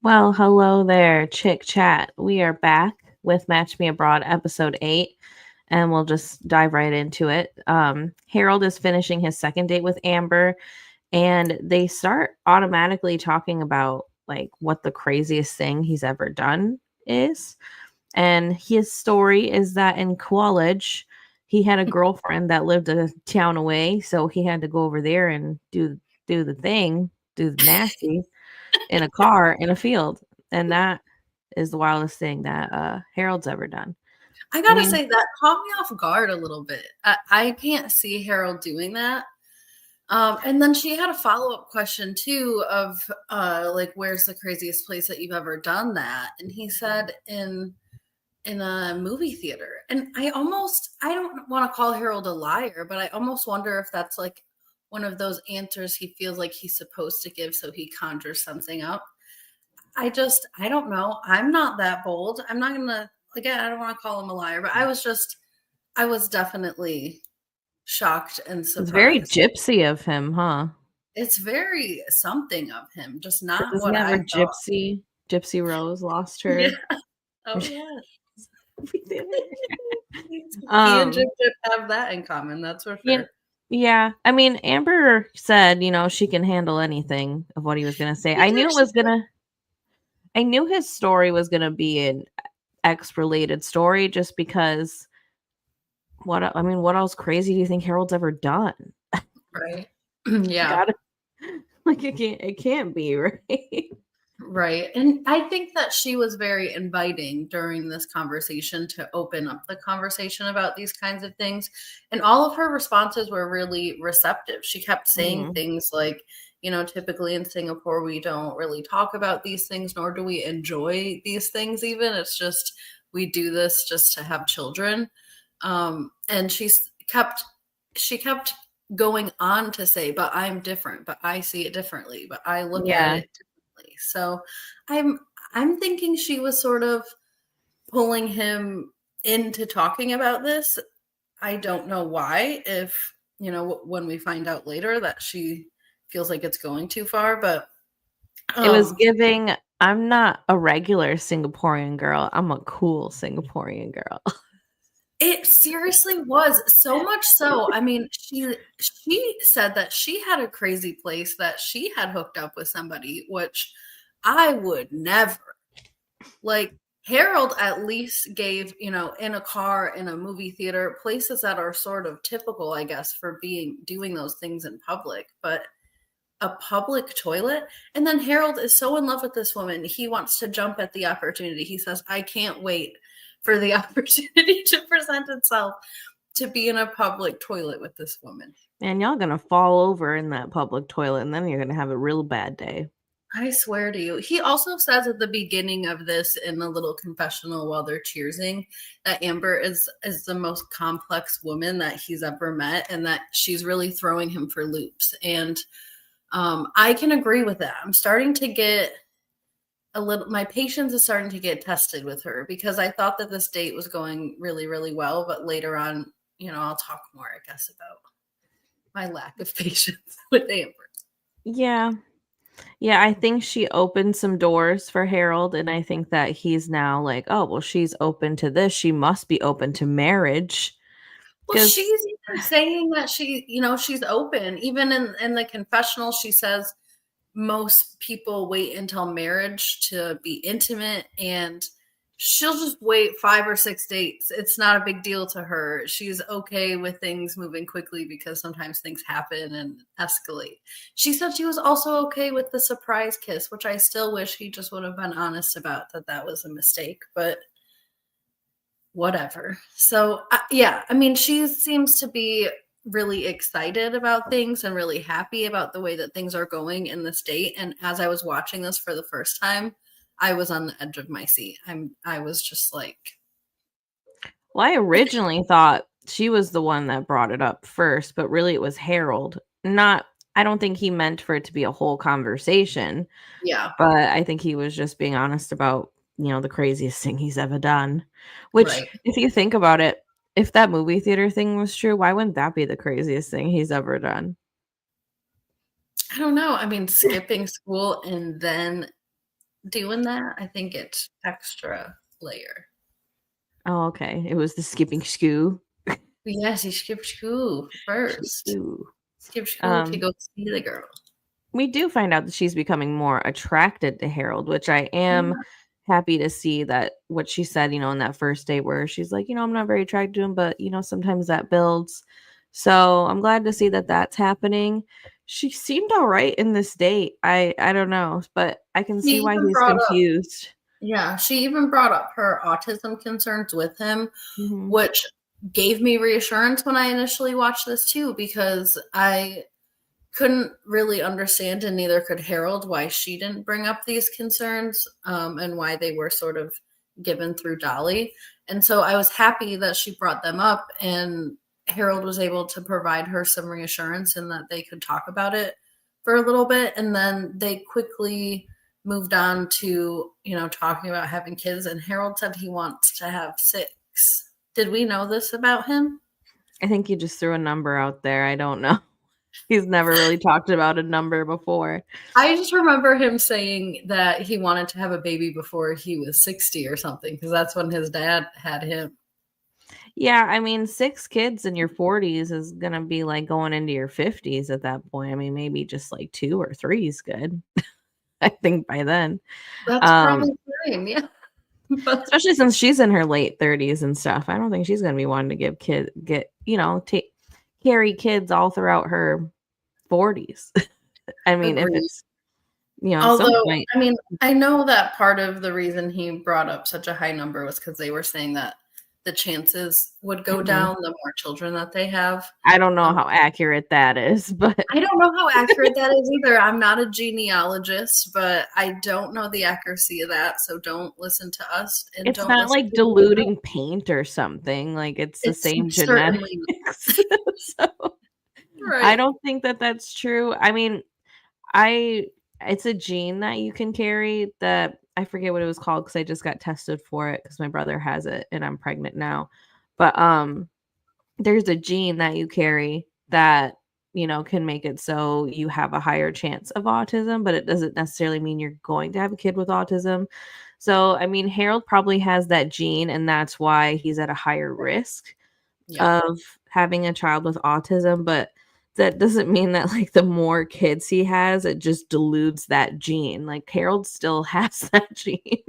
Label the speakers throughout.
Speaker 1: Well, hello there, Chick Chat. We are back with Match Me Abroad episode 8, and we'll just dive right into it. Harold is finishing his second date with Amber, and they start automatically talking about like what the craziest thing he's ever done is. And his story is that in college, he had a girlfriend that lived a town away, so he had to go over there and do the thing, do the nasty in a car in a field, and that is the wildest thing that, Harold's ever done.
Speaker 2: I
Speaker 1: I
Speaker 2: gotta
Speaker 1: mean,
Speaker 2: say that caught me off guard a little bit. I can't see Harold doing that. And then she had a follow-up question too of like, where's the craziest place that you've ever done that? And he said in a movie theater. And I don't want to call Harold a liar, but I almost wonder if that's like one of those answers he feels like he's supposed to give so he conjures something up. I don't know. I'm not that bold. I'm not gonna again, I don't want to call him a liar, but I was definitely shocked and
Speaker 1: it's very
Speaker 2: surprised.
Speaker 1: gypsy of him, huh?
Speaker 2: It's very something of him, just
Speaker 1: 'Cause
Speaker 2: not
Speaker 1: isn't
Speaker 2: what
Speaker 1: that
Speaker 2: I
Speaker 1: where
Speaker 2: thought.
Speaker 1: Gypsy Rose lost
Speaker 2: Yeah.
Speaker 1: her
Speaker 2: Oh yeah.
Speaker 1: we did it.
Speaker 2: He and Jim
Speaker 1: Um,
Speaker 2: Jim have that in common, that's for
Speaker 1: yeah,
Speaker 2: sure.
Speaker 1: yeah, I mean, Amber said, she can handle anything of what he was gonna say.
Speaker 2: You think she could?
Speaker 1: I knew his story was gonna be an ex-related story just because what else crazy do you think Harold's ever done?
Speaker 2: Right. Yeah.
Speaker 1: Gotta like, it can't be, right?
Speaker 2: Right. And I think that she was very inviting during this conversation to open up the conversation about these kinds of things. And all of her responses were really receptive. She kept saying
Speaker 1: Mhm.
Speaker 2: things like, typically in Singapore, we don't really talk about these things, nor do we enjoy these things, even. It's just, we do this just to have children. And she kept going on to say, but I'm different, but I see it differently, but I look at
Speaker 1: Yeah.
Speaker 2: it differently. So I'm I'm thinking she was sort of pulling him into talking about this. I don't know why, if when we find out later that she feels like it's going too far, but
Speaker 1: It was
Speaker 2: um
Speaker 1: giving, "I'm not a regular Singaporean girl, I'm a cool Singaporean girl."
Speaker 2: it seriously was so much so. I mean, she said that she had a crazy place that she had hooked up with somebody, which I would never. Like, Harold at least gave, in a car, in a movie theater, places that are sort of typical, I guess, for doing those things in public, but a public toilet. And then Harold is so in love with this woman, he wants to jump at the opportunity. He says, I can't wait for the opportunity to present itself to be in a public toilet with this woman.
Speaker 1: And y'all gonna fall over in that public toilet, and then you're gonna have a real bad day.
Speaker 2: I swear to you. He also says at the beginning of this in a little confessional while they're cheersing that Amber is the most complex woman that he's ever met, and that she's really throwing him for loops. And I can agree with that. I'm starting to get my patience is starting to get tested with her, because I thought that this date was going really, really well, but later on, I'll talk more, I guess, about my lack of patience with Amber.
Speaker 1: Yeah. Yeah, I think she opened some doors for Harold, and I think that he's now like, "Oh, well, she's open to this, she must be open to marriage."
Speaker 2: Well,
Speaker 1: 'Cause
Speaker 2: she's even saying that she's open. Even in the confessional, she says most people wait until marriage to be intimate, and she'll just wait 5 or 6 dates. It's not a big deal to her. She's okay with things moving quickly because sometimes things happen and escalate. She said she was also okay with the surprise kiss, which I still wish he just would have been honest about, that was a mistake, but whatever. So, yeah, I mean, she seems to be really excited about things and really happy about the way that things are going in the state. And as I was watching this for the first time, I was on the edge of my seat. I was just like,
Speaker 1: well, I originally thought she was the one that brought it up first, but really it was Harold. Not I don't think he meant for it to be a whole conversation,
Speaker 2: yeah,
Speaker 1: but I think he was just being honest about, the craziest thing he's ever done. Which,
Speaker 2: right.
Speaker 1: if you think about it, if that movie theater thing was true, why wouldn't that be the craziest thing he's ever done?
Speaker 2: I don't know. I mean, skipping school and then doing that. I think it's extra layer.
Speaker 1: Oh, okay. It was the skipping skoo.
Speaker 2: But yes, he skipped school first.
Speaker 1: Skoo.
Speaker 2: Skip school to
Speaker 1: Um,
Speaker 2: go see the girl.
Speaker 1: we do find out that she's becoming more attracted to Harold, which I am
Speaker 2: Yeah.
Speaker 1: happy to see that what she said, in that first date where she's like, I'm not very attracted to him, but sometimes that builds. So I'm glad to see that that's happening. She seemed all right in this date. I don't know, but I can
Speaker 2: She
Speaker 1: see why
Speaker 2: even
Speaker 1: he's
Speaker 2: brought up,
Speaker 1: confused.
Speaker 2: yeah, she even brought up her autism concerns with him,
Speaker 1: Hmm.
Speaker 2: which gave me reassurance when I initially watched this too, because I couldn't really understand, and neither could Harold, why she didn't bring up these concerns, and why they were sort of given through Dolly. And so I was happy that she brought them up, and Harold was able to provide her some reassurance and that they could talk about it for a little bit. And then they quickly moved on to, talking about having kids. And Harold said he wants to have 6. Did we know this about him?
Speaker 1: I think he just threw a number out there. I don't know. He's never really talked about a number before.
Speaker 2: I just remember him saying that he wanted to have a baby before he was 60 or something, because that's when his dad had him.
Speaker 1: Yeah, I mean, 6 kids in your 40s is gonna be like going into your 50s at that point. I mean, maybe just like 2 or 3 is good, I think by then.
Speaker 2: That's
Speaker 1: Um,
Speaker 2: probably fine, yeah. But
Speaker 1: Especially since she's in her late 30s and stuff. I don't think she's gonna be wanting to take carry kids all throughout her 40s. I mean, if
Speaker 2: agreed.
Speaker 1: it's, at some
Speaker 2: Although,
Speaker 1: point.
Speaker 2: I mean, I know that part of the reason he brought up such a high number was because they were saying that the chances would go
Speaker 1: Mhm.
Speaker 2: down the more children that they have.
Speaker 1: I don't know
Speaker 2: Um,
Speaker 1: how accurate that is, but
Speaker 2: I don't know how accurate that is either. I'm not a genealogist, but I don't know the accuracy of that. So don't listen to us and
Speaker 1: it's
Speaker 2: don't
Speaker 1: not
Speaker 2: listen
Speaker 1: like
Speaker 2: to who knows.
Speaker 1: diluting paint or something, like, it's the
Speaker 2: It's
Speaker 1: same genetics.
Speaker 2: certainly
Speaker 1: So, I
Speaker 2: right.
Speaker 1: don't think that that's true. I mean, I it's a gene that you can carry that I forget what it was called because I just got tested for it because my brother has it and I'm pregnant now. But, there's a gene that you carry that, can make it so you have a higher chance of autism, but it doesn't necessarily mean you're going to have a kid with autism. So, I mean, Harold probably has that gene, and that's why he's at a higher risk
Speaker 2: Yeah.
Speaker 1: of having a child with autism, but that doesn't mean that, like, the more kids he has, it just dilutes that gene. Like, Harold still has that gene.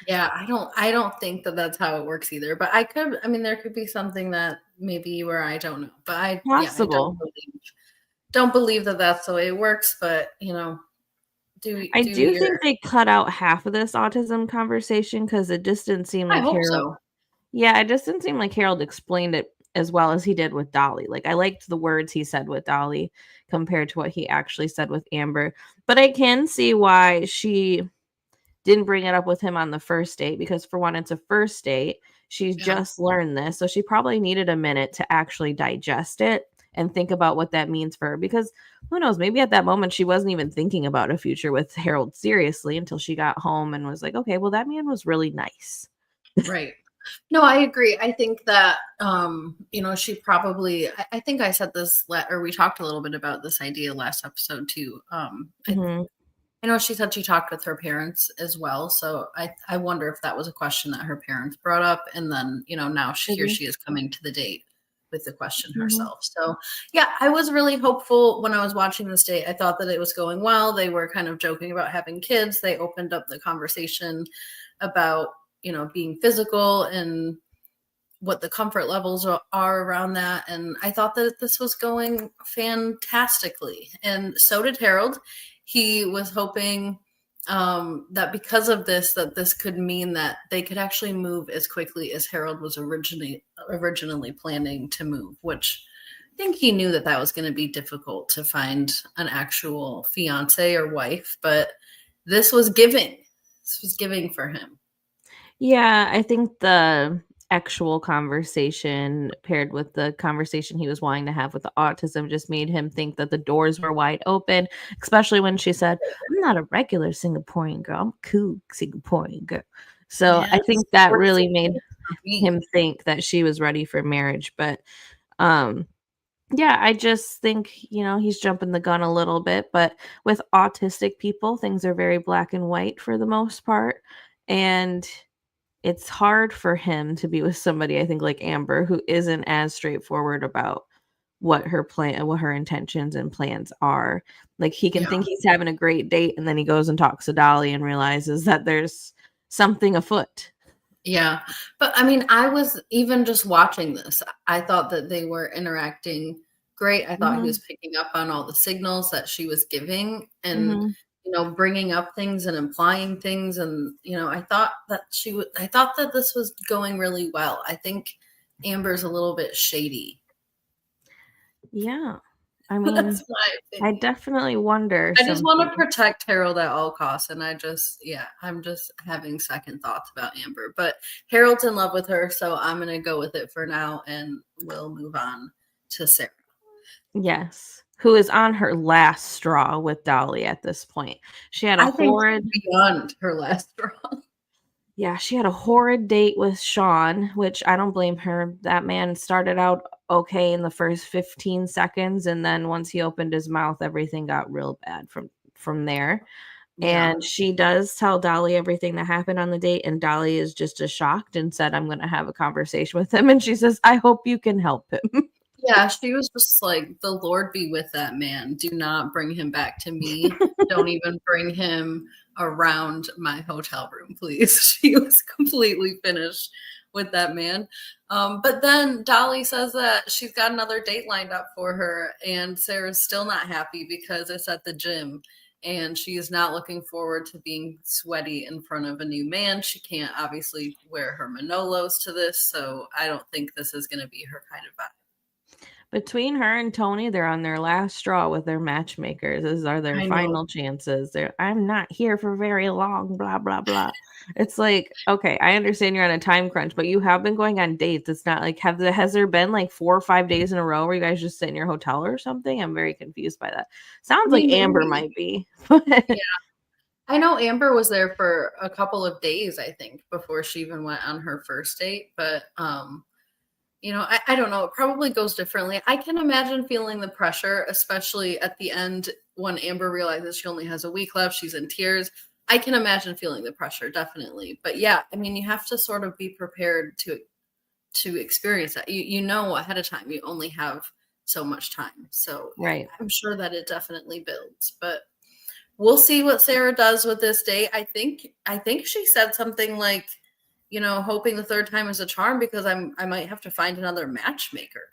Speaker 2: Yeah, I don't think that that's how it works either, but I mean, there could be something that maybe where I don't know, but I
Speaker 1: Possible.
Speaker 2: don't believe that that's the way it works, but,
Speaker 1: I
Speaker 2: do
Speaker 1: do
Speaker 2: your
Speaker 1: think they cut out half of this autism conversation because it just didn't seem
Speaker 2: I
Speaker 1: like
Speaker 2: hope
Speaker 1: Harold.
Speaker 2: so.
Speaker 1: Yeah, it just didn't seem like Harold explained it as well as he did with Dolly. Like, I liked the words he said with Dolly compared to what he actually said with Amber, but I can see why she didn't bring it up with him on the first date because, for one, it's a first date. She's
Speaker 2: Yeah,
Speaker 1: just learned this, so she probably needed a minute to actually digest it and think about what that means for her because who knows, maybe at that moment she wasn't even thinking about a future with Harold seriously until she got home and was like, "Okay, well that man was really nice."
Speaker 2: right. No, I agree. I think that, she probably I think I said this or we talked a little bit about this idea last episode too.
Speaker 1: Mhm.
Speaker 2: I know she said she talked with her parents as well, so I wonder if that was a question that her parents brought up, and then now here
Speaker 1: Maybe.
Speaker 2: she is coming to the date with the question
Speaker 1: Mhm.
Speaker 2: herself. So yeah, I was really hopeful when I was watching this date. I thought that it was going well. They were kind of joking about having kids. They opened up the conversation about being physical and what the comfort levels are around that. And I thought that this was going fantastically. And so did Harold. He was hoping that because of this, that this could mean that they could actually move as quickly as Harold was originally planning to move, which I think he knew that that was going to be difficult to find an actual fiance or wife, but this was giving. This was giving for him.
Speaker 1: Yeah, I think the actual conversation paired with the conversation he was wanting to have with the autism just made him think that the doors were wide open, especially when she said, "I'm not a regular Singaporean girl. I'm a cool Singaporean girl." So I
Speaker 2: Yes.
Speaker 1: think that
Speaker 2: Works
Speaker 1: really made
Speaker 2: for me.
Speaker 1: him think that she was ready for marriage. But um Yeah, I just think, he's jumping the gun a little bit, but with autistic people, things are very black and white for the most part. And it's hard for him to be with somebody, I think, like Amber, who isn't as straightforward about what her intentions and plans are. Like, he can
Speaker 2: Yeah.
Speaker 1: think he's having a great date, and then he goes and talks to Dolly and realizes that there's something afoot.
Speaker 2: Yeah. But I mean, I was even just watching this. I thought that they were interacting great. I thought he
Speaker 1: Mhm,
Speaker 2: was picking up on all the signals that she was giving and,
Speaker 1: mhm.
Speaker 2: bringing up things and implying things. And, I thought that this was going really well. I think Amber's a little bit shady.
Speaker 1: Yeah. I mean,
Speaker 2: That's my
Speaker 1: I
Speaker 2: opinion.
Speaker 1: definitely wonder
Speaker 2: I just want to
Speaker 1: sometimes.
Speaker 2: protect Harold at all costs, and I'm just having second thoughts about Amber. But Harold's in love with her, so I'm gonna go with it for now, and we'll move on to Sarah.
Speaker 1: Yes. Who is on her last straw with Dolly at this point. She had a
Speaker 2: I think
Speaker 1: horrid
Speaker 2: beyond her last straw.
Speaker 1: Yeah, she had a horrid date with Sean, which I don't blame her. That man started out okay in the first 15 seconds, and then once he opened his mouth, everything got real bad from there.
Speaker 2: Yeah.
Speaker 1: And she does tell Dolly everything that happened on the date, and Dolly is just as shocked and said, "I'm gonna have a conversation with him." And she says, "I hope you can help him."
Speaker 2: Yeah, she was just like, "The Lord be with that man. Do not bring him back to me. Don't even bring him around my hotel room, please." She was completely finished with that man. But then Dolly says that she's got another date lined up for her, and Sarah's still not happy because it's at the gym. And she is not looking forward to being sweaty in front of a new man. She can't obviously wear her Manolos to this, so I don't think this is going to be her kind of vibe.
Speaker 1: Between her and Tony, they're on their last straw with their matchmakers. These are their
Speaker 2: I know.
Speaker 1: final chances. I'm not here for very long, blah, blah, blah. It's like, okay, I understand you're on a time crunch, but you have been going on dates. It's not like, has there been like 4 or 5 days in a row where you guys just sit in your hotel or something? I'm very confused by that.
Speaker 2: I
Speaker 1: Sounds like
Speaker 2: mean,
Speaker 1: Amber
Speaker 2: maybe.
Speaker 1: might be.
Speaker 2: Yeah. I know Amber was there for a couple of days, I think, before she even went on her first date. But I don't know. It probably goes differently. I can imagine feeling the pressure, especially at the end when Amber realizes she only has a week left. She's in tears. I can imagine feeling the pressure, definitely. But yeah, I mean, you have to sort of be prepared to experience that. You know ahead of time you only have so much time. So
Speaker 1: Right.
Speaker 2: I'm sure that it definitely builds. But we'll see what Sarah does with this date. I think she said something like, hoping the third time is a charm because I might have to find another matchmaker.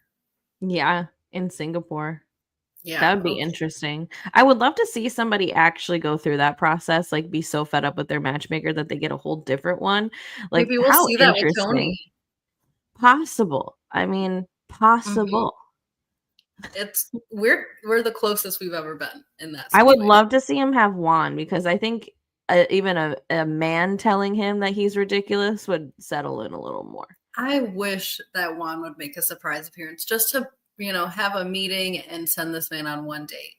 Speaker 1: Yeah. In Singapore. That
Speaker 2: Yeah,
Speaker 1: would be
Speaker 2: okay.
Speaker 1: interesting. I would love to see somebody actually go through that process, like, be so fed up with their matchmaker that they get a whole different one. Like,
Speaker 2: Maybe we'll
Speaker 1: how
Speaker 2: see that with
Speaker 1: interesting.
Speaker 2: Tony.
Speaker 1: Possible. I mean,
Speaker 2: Mhm.
Speaker 1: possible.
Speaker 2: We're the closest we've ever been in that
Speaker 1: I would
Speaker 2: situation.
Speaker 1: love to see him have Juan because I think, even a man telling him that he's ridiculous would settle in a little more.
Speaker 2: I wish that Juan would make a surprise appearance just to, have a meeting and send this man on one date.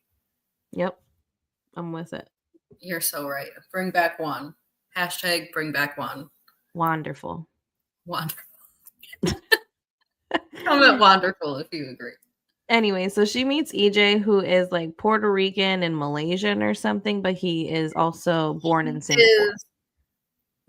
Speaker 1: Yep, I'm with it.
Speaker 2: You're so right. Bring back Juan. Hashtag bring back Juan.
Speaker 1: Wonderful.
Speaker 2: Wonderful. Comment wonderful if you agree.
Speaker 1: Anyway, so she meets EJ, who is, like, Puerto Rican and Malaysian or something, but he is also born in
Speaker 2: He
Speaker 1: Singapore.
Speaker 2: is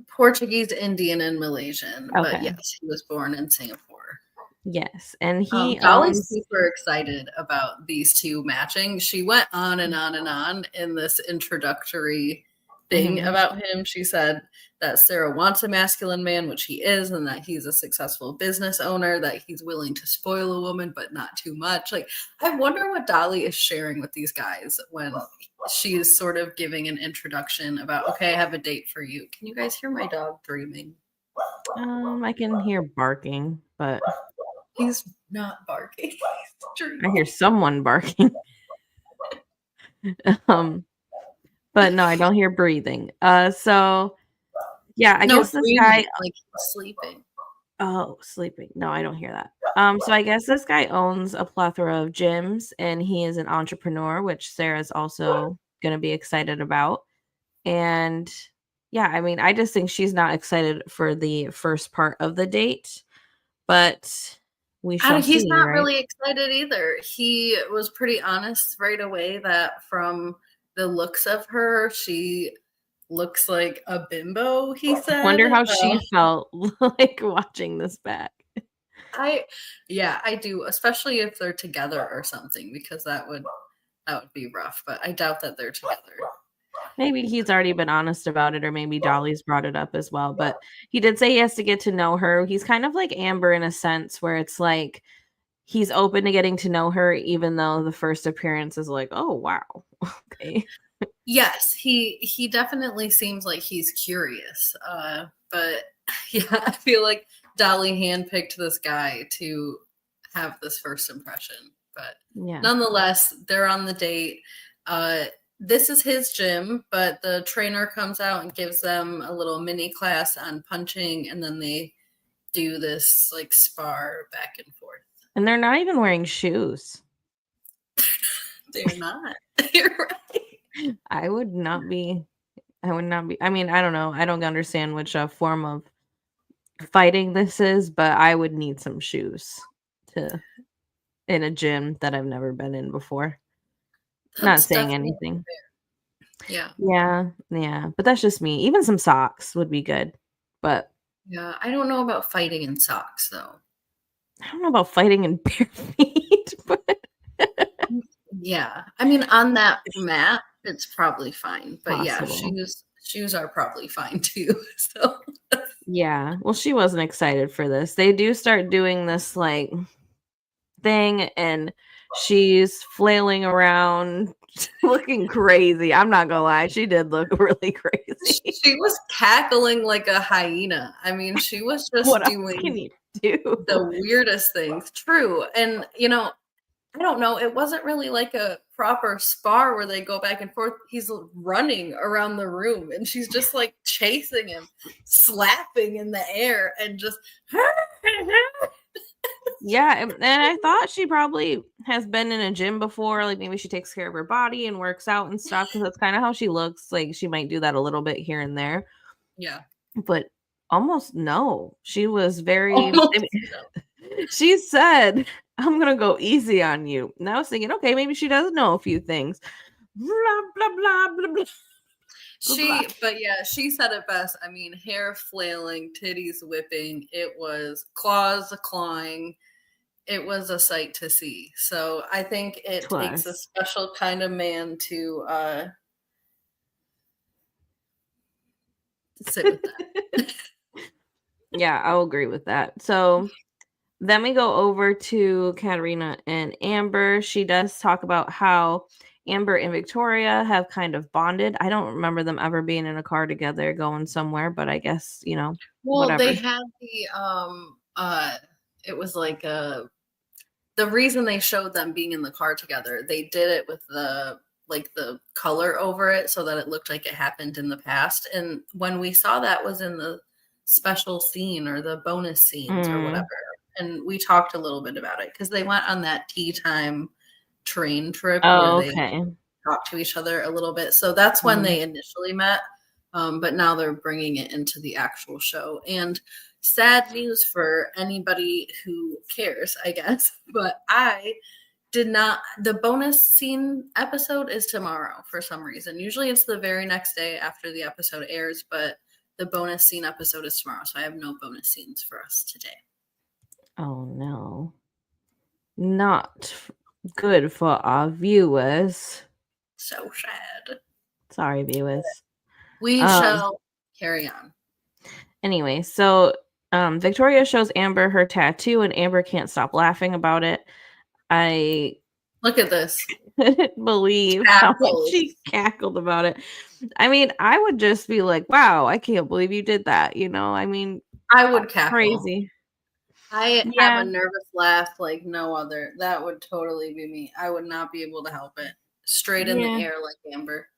Speaker 2: Portuguese, Indian, and Malaysian, but
Speaker 1: Okay.
Speaker 2: yes, he was born in Singapore.
Speaker 1: Yes, and he
Speaker 2: Dolly's
Speaker 1: owns
Speaker 2: super excited about these two matching. She went on and on and on in this introductory thing
Speaker 1: mhm.
Speaker 2: about him. She said that Sarah wants a masculine man, which he is, and that he's a successful business owner, that he's willing to spoil a woman, but not too much. Like, I wonder what Dolly is sharing with these guys when she's sort of giving an introduction about, okay, I have a date for you. Can you guys hear my dog dreaming?
Speaker 1: I can hear barking, but
Speaker 2: He's not barking. He's
Speaker 1: I hear
Speaker 2: dreaming.
Speaker 1: someone barking. Um, but no, I don't hear breathing. So yeah, I
Speaker 2: No,
Speaker 1: guess this guy
Speaker 2: dreaming, like he's sleeping.
Speaker 1: oh, sleeping. No, I don't hear that. So I guess this guy owns a plethora of gyms and he is an entrepreneur, which Sarah's also gonna be excited about. And yeah, I mean, I just think she's not excited for the first part of the date, but we shall
Speaker 2: He's
Speaker 1: see,
Speaker 2: not
Speaker 1: right?
Speaker 2: really excited either. He was pretty honest right away that from the looks of her, she looks like a bimbo, he said.
Speaker 1: Wonder how she felt like watching this back.
Speaker 2: I do, especially if they're together or something, because that would be rough, but I doubt that they're together.
Speaker 1: Maybe he's already been honest about it, or maybe Dolly's brought it up as well. But he did say he has to get to know her. He's kind of like Amber in a sense, where it's like he's open to getting to know her, even though the first appearance is like, oh wow, okay.
Speaker 2: Yes, he definitely seems like he's curious. But yeah, I feel like Dolly handpicked this guy to have this first impression. But
Speaker 1: Yeah.
Speaker 2: nonetheless, they're on the date. This is his gym, but the trainer comes out and gives them a little mini class on punching, and then they do this like spar back and forth.
Speaker 1: And they're not even wearing shoes.
Speaker 2: They're not. You're right.
Speaker 1: I would not be. I mean, I don't know. I don't understand which form of fighting this is, but I would need some shoes to in a gym that I've never been in before. Not
Speaker 2: That's
Speaker 1: saying
Speaker 2: definitely
Speaker 1: anything.
Speaker 2: fair. Yeah.
Speaker 1: Yeah, but that's just me. Even some socks would be good. But
Speaker 2: Yeah, I don't know about fighting in socks though.
Speaker 1: I don't know about fighting in bare feet, but
Speaker 2: Yeah, I mean on that mat, it's probably fine. But yeah,
Speaker 1: possible.
Speaker 2: shoes are probably fine too. So
Speaker 1: Yeah. Well, she wasn't excited for this. They do start doing this like thing and she's flailing around looking crazy. I'm not gonna lie, she did look really crazy.
Speaker 2: she was cackling like a hyena. I mean, she was
Speaker 1: What
Speaker 2: just
Speaker 1: else can
Speaker 2: doing
Speaker 1: you do?
Speaker 2: the weirdest things. True. And I don't know, it wasn't really like a proper spar where they go back and forth. He's running around the room and she's just like chasing him, slapping in the air and just
Speaker 1: Yeah, and I thought she probably has been in a gym before, like maybe she takes care of her body and works out and stuff because that's kind of how she looks. Like she might do that a little bit here and there,
Speaker 2: yeah.
Speaker 1: but almost no. She was very. I
Speaker 2: Almost.
Speaker 1: mean, she said, "I'm gonna go easy on you." And I was thinking, okay, maybe she does know a few things. Blah blah blah blah blah. Blah.
Speaker 2: But yeah, she said it best. I mean, hair flailing, titties whipping. It was claws clawing. It was a sight to see. So I think it takes a
Speaker 1: Twas.
Speaker 2: special kind of man to sit with that.
Speaker 1: Yeah, I'll agree with that. So then we go over to Katarina and Amber. She does talk about how Amber and Victoria have kind of bonded. I don't remember them ever being in a car together going somewhere, but I guess,
Speaker 2: Well, they
Speaker 1: whatever.
Speaker 2: had it was like the reason they showed them being in the car together, they did it with the color over it so that it looked like it happened in the past. And when we saw that was in the special scene or the bonus scenes or whatever.
Speaker 1: Mm.
Speaker 2: And we talked a little bit about it because they went on that tea time train trip where
Speaker 1: Oh,
Speaker 2: they
Speaker 1: okay.
Speaker 2: talked to each other a little bit. So that's when
Speaker 1: Mhm.
Speaker 2: they initially met. But now they're bringing it into the actual show. And sad news for anybody who cares, I guess. But I did not. The bonus scene episode is tomorrow for some reason. Usually it's the very next day after the episode airs, but the bonus scene episode is tomorrow. So I have no bonus scenes for us today.
Speaker 1: Oh, no. Not good for our viewers.
Speaker 2: So sad.
Speaker 1: Sorry, viewers.
Speaker 2: We
Speaker 1: Um,
Speaker 2: shall carry on.
Speaker 1: anyway, so Victoria shows Amber her tattoo and Amber can't stop laughing about it. I
Speaker 2: Look at this.
Speaker 1: couldn't believe how much
Speaker 2: Apples.
Speaker 1: she cackled about it. I mean, I would just be like, wow, I can't believe you did that. I mean,
Speaker 2: I would cackle.
Speaker 1: crazy.
Speaker 2: I have
Speaker 1: Yeah.
Speaker 2: a nervous laugh like no other. That would totally be me. I would not be able to help it. Straight in the
Speaker 1: Yeah.
Speaker 2: air like Amber.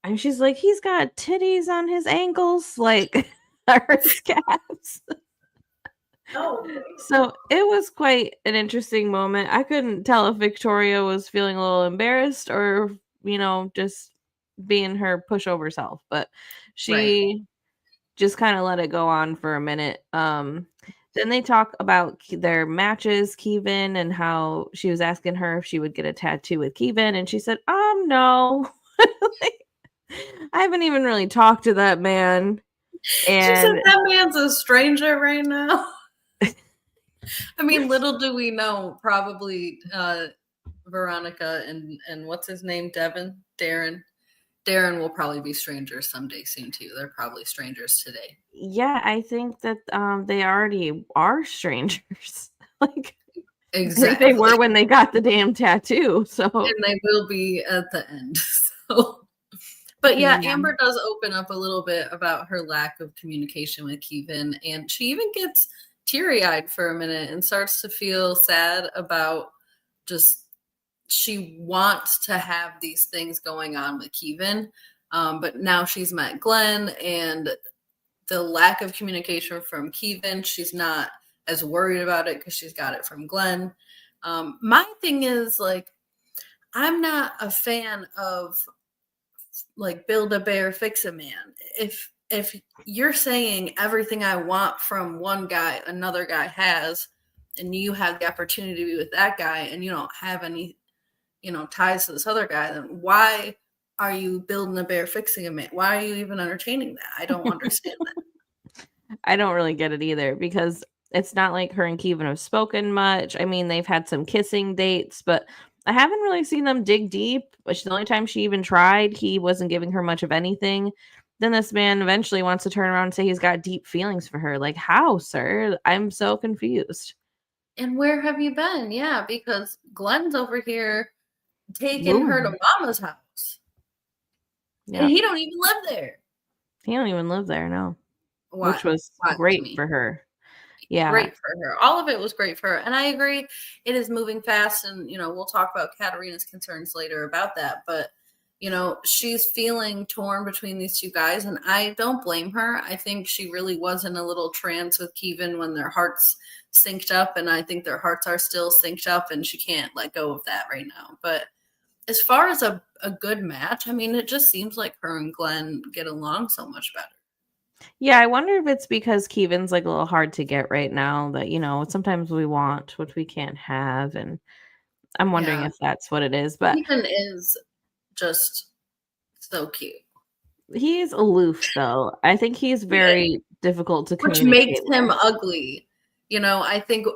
Speaker 1: And she's like, he's got titties on his ankles, like her scabs.
Speaker 2: Oh.
Speaker 1: So it was quite an interesting moment. I couldn't tell if Victoria was feeling a little embarrassed or, just being her pushover self, but
Speaker 2: Right.
Speaker 1: she just kind of let it go on for a minute. Then they talk about their matches, Keavan, and how she was asking her if she would get a tattoo with Keavan, and she said, no. Like, I haven't even really talked to that man.
Speaker 2: She said
Speaker 1: And
Speaker 2: that man's a stranger right now. I mean, little do we know, probably Veronica and what's his name, Darren will probably be strangers someday soon too. They're probably strangers today.
Speaker 1: yeah, I think that they already are strangers. Like, I think
Speaker 2: Exactly.
Speaker 1: they were when they got the damn tattoo. So,
Speaker 2: and they will be at the end. So, but yeah,
Speaker 1: yeah.
Speaker 2: Amber does open up a little bit about her lack of communication with Keavan, and she even gets teary-eyed for a minute and starts to feel sad about just she wants to have these things going on with Keavan, but now she's met Glenn, and the lack of communication from Keavan, she's not as worried about it because she's got it from Glenn. My thing is, like, I'm not a fan of like build a bear, fix a man. If you're saying everything I want from one guy, another guy has, and you have the opportunity to be with that guy, and you don't have any, ties to this other guy, then why are you building a bear, fixing a man? Why are you even entertaining that? I don't understand that.
Speaker 1: I don't really get it either because it's not like her and Keavan have spoken much. I mean, they've had some kissing dates, but I haven't really seen them dig deep. Which the only time she even tried, he wasn't giving her much of anything. Then this man eventually wants to turn around and say he's got deep feelings for her. Like, how, sir? I'm so confused.
Speaker 2: And where have you been? Yeah, because Glenn's over here taking her to mama's house. Yeah. And he don't even live there.
Speaker 1: He don't even live there, no. Which was great for her. Yeah.
Speaker 2: Great for her. All of it was great for her. And I agree, it is moving fast. And, we'll talk about Katarina's concerns later about that. But, she's feeling torn between these two guys. And I don't blame her. I think she really was in a little trance with Keavan when their hearts synced up. And I think their hearts are still synced up. And she can't let go of that right now. But as far as a good match, I mean, it just seems like her and Glenn get along so much better.
Speaker 1: Yeah, I wonder if it's because Keavan's like a little hard to get right now that, sometimes we want what we can't have. And I'm wondering if that's what it is. But
Speaker 2: Keavan is just so cute.
Speaker 1: He's aloof, though. I think he's very difficult to communicate
Speaker 2: with. Which makes him ugly. I think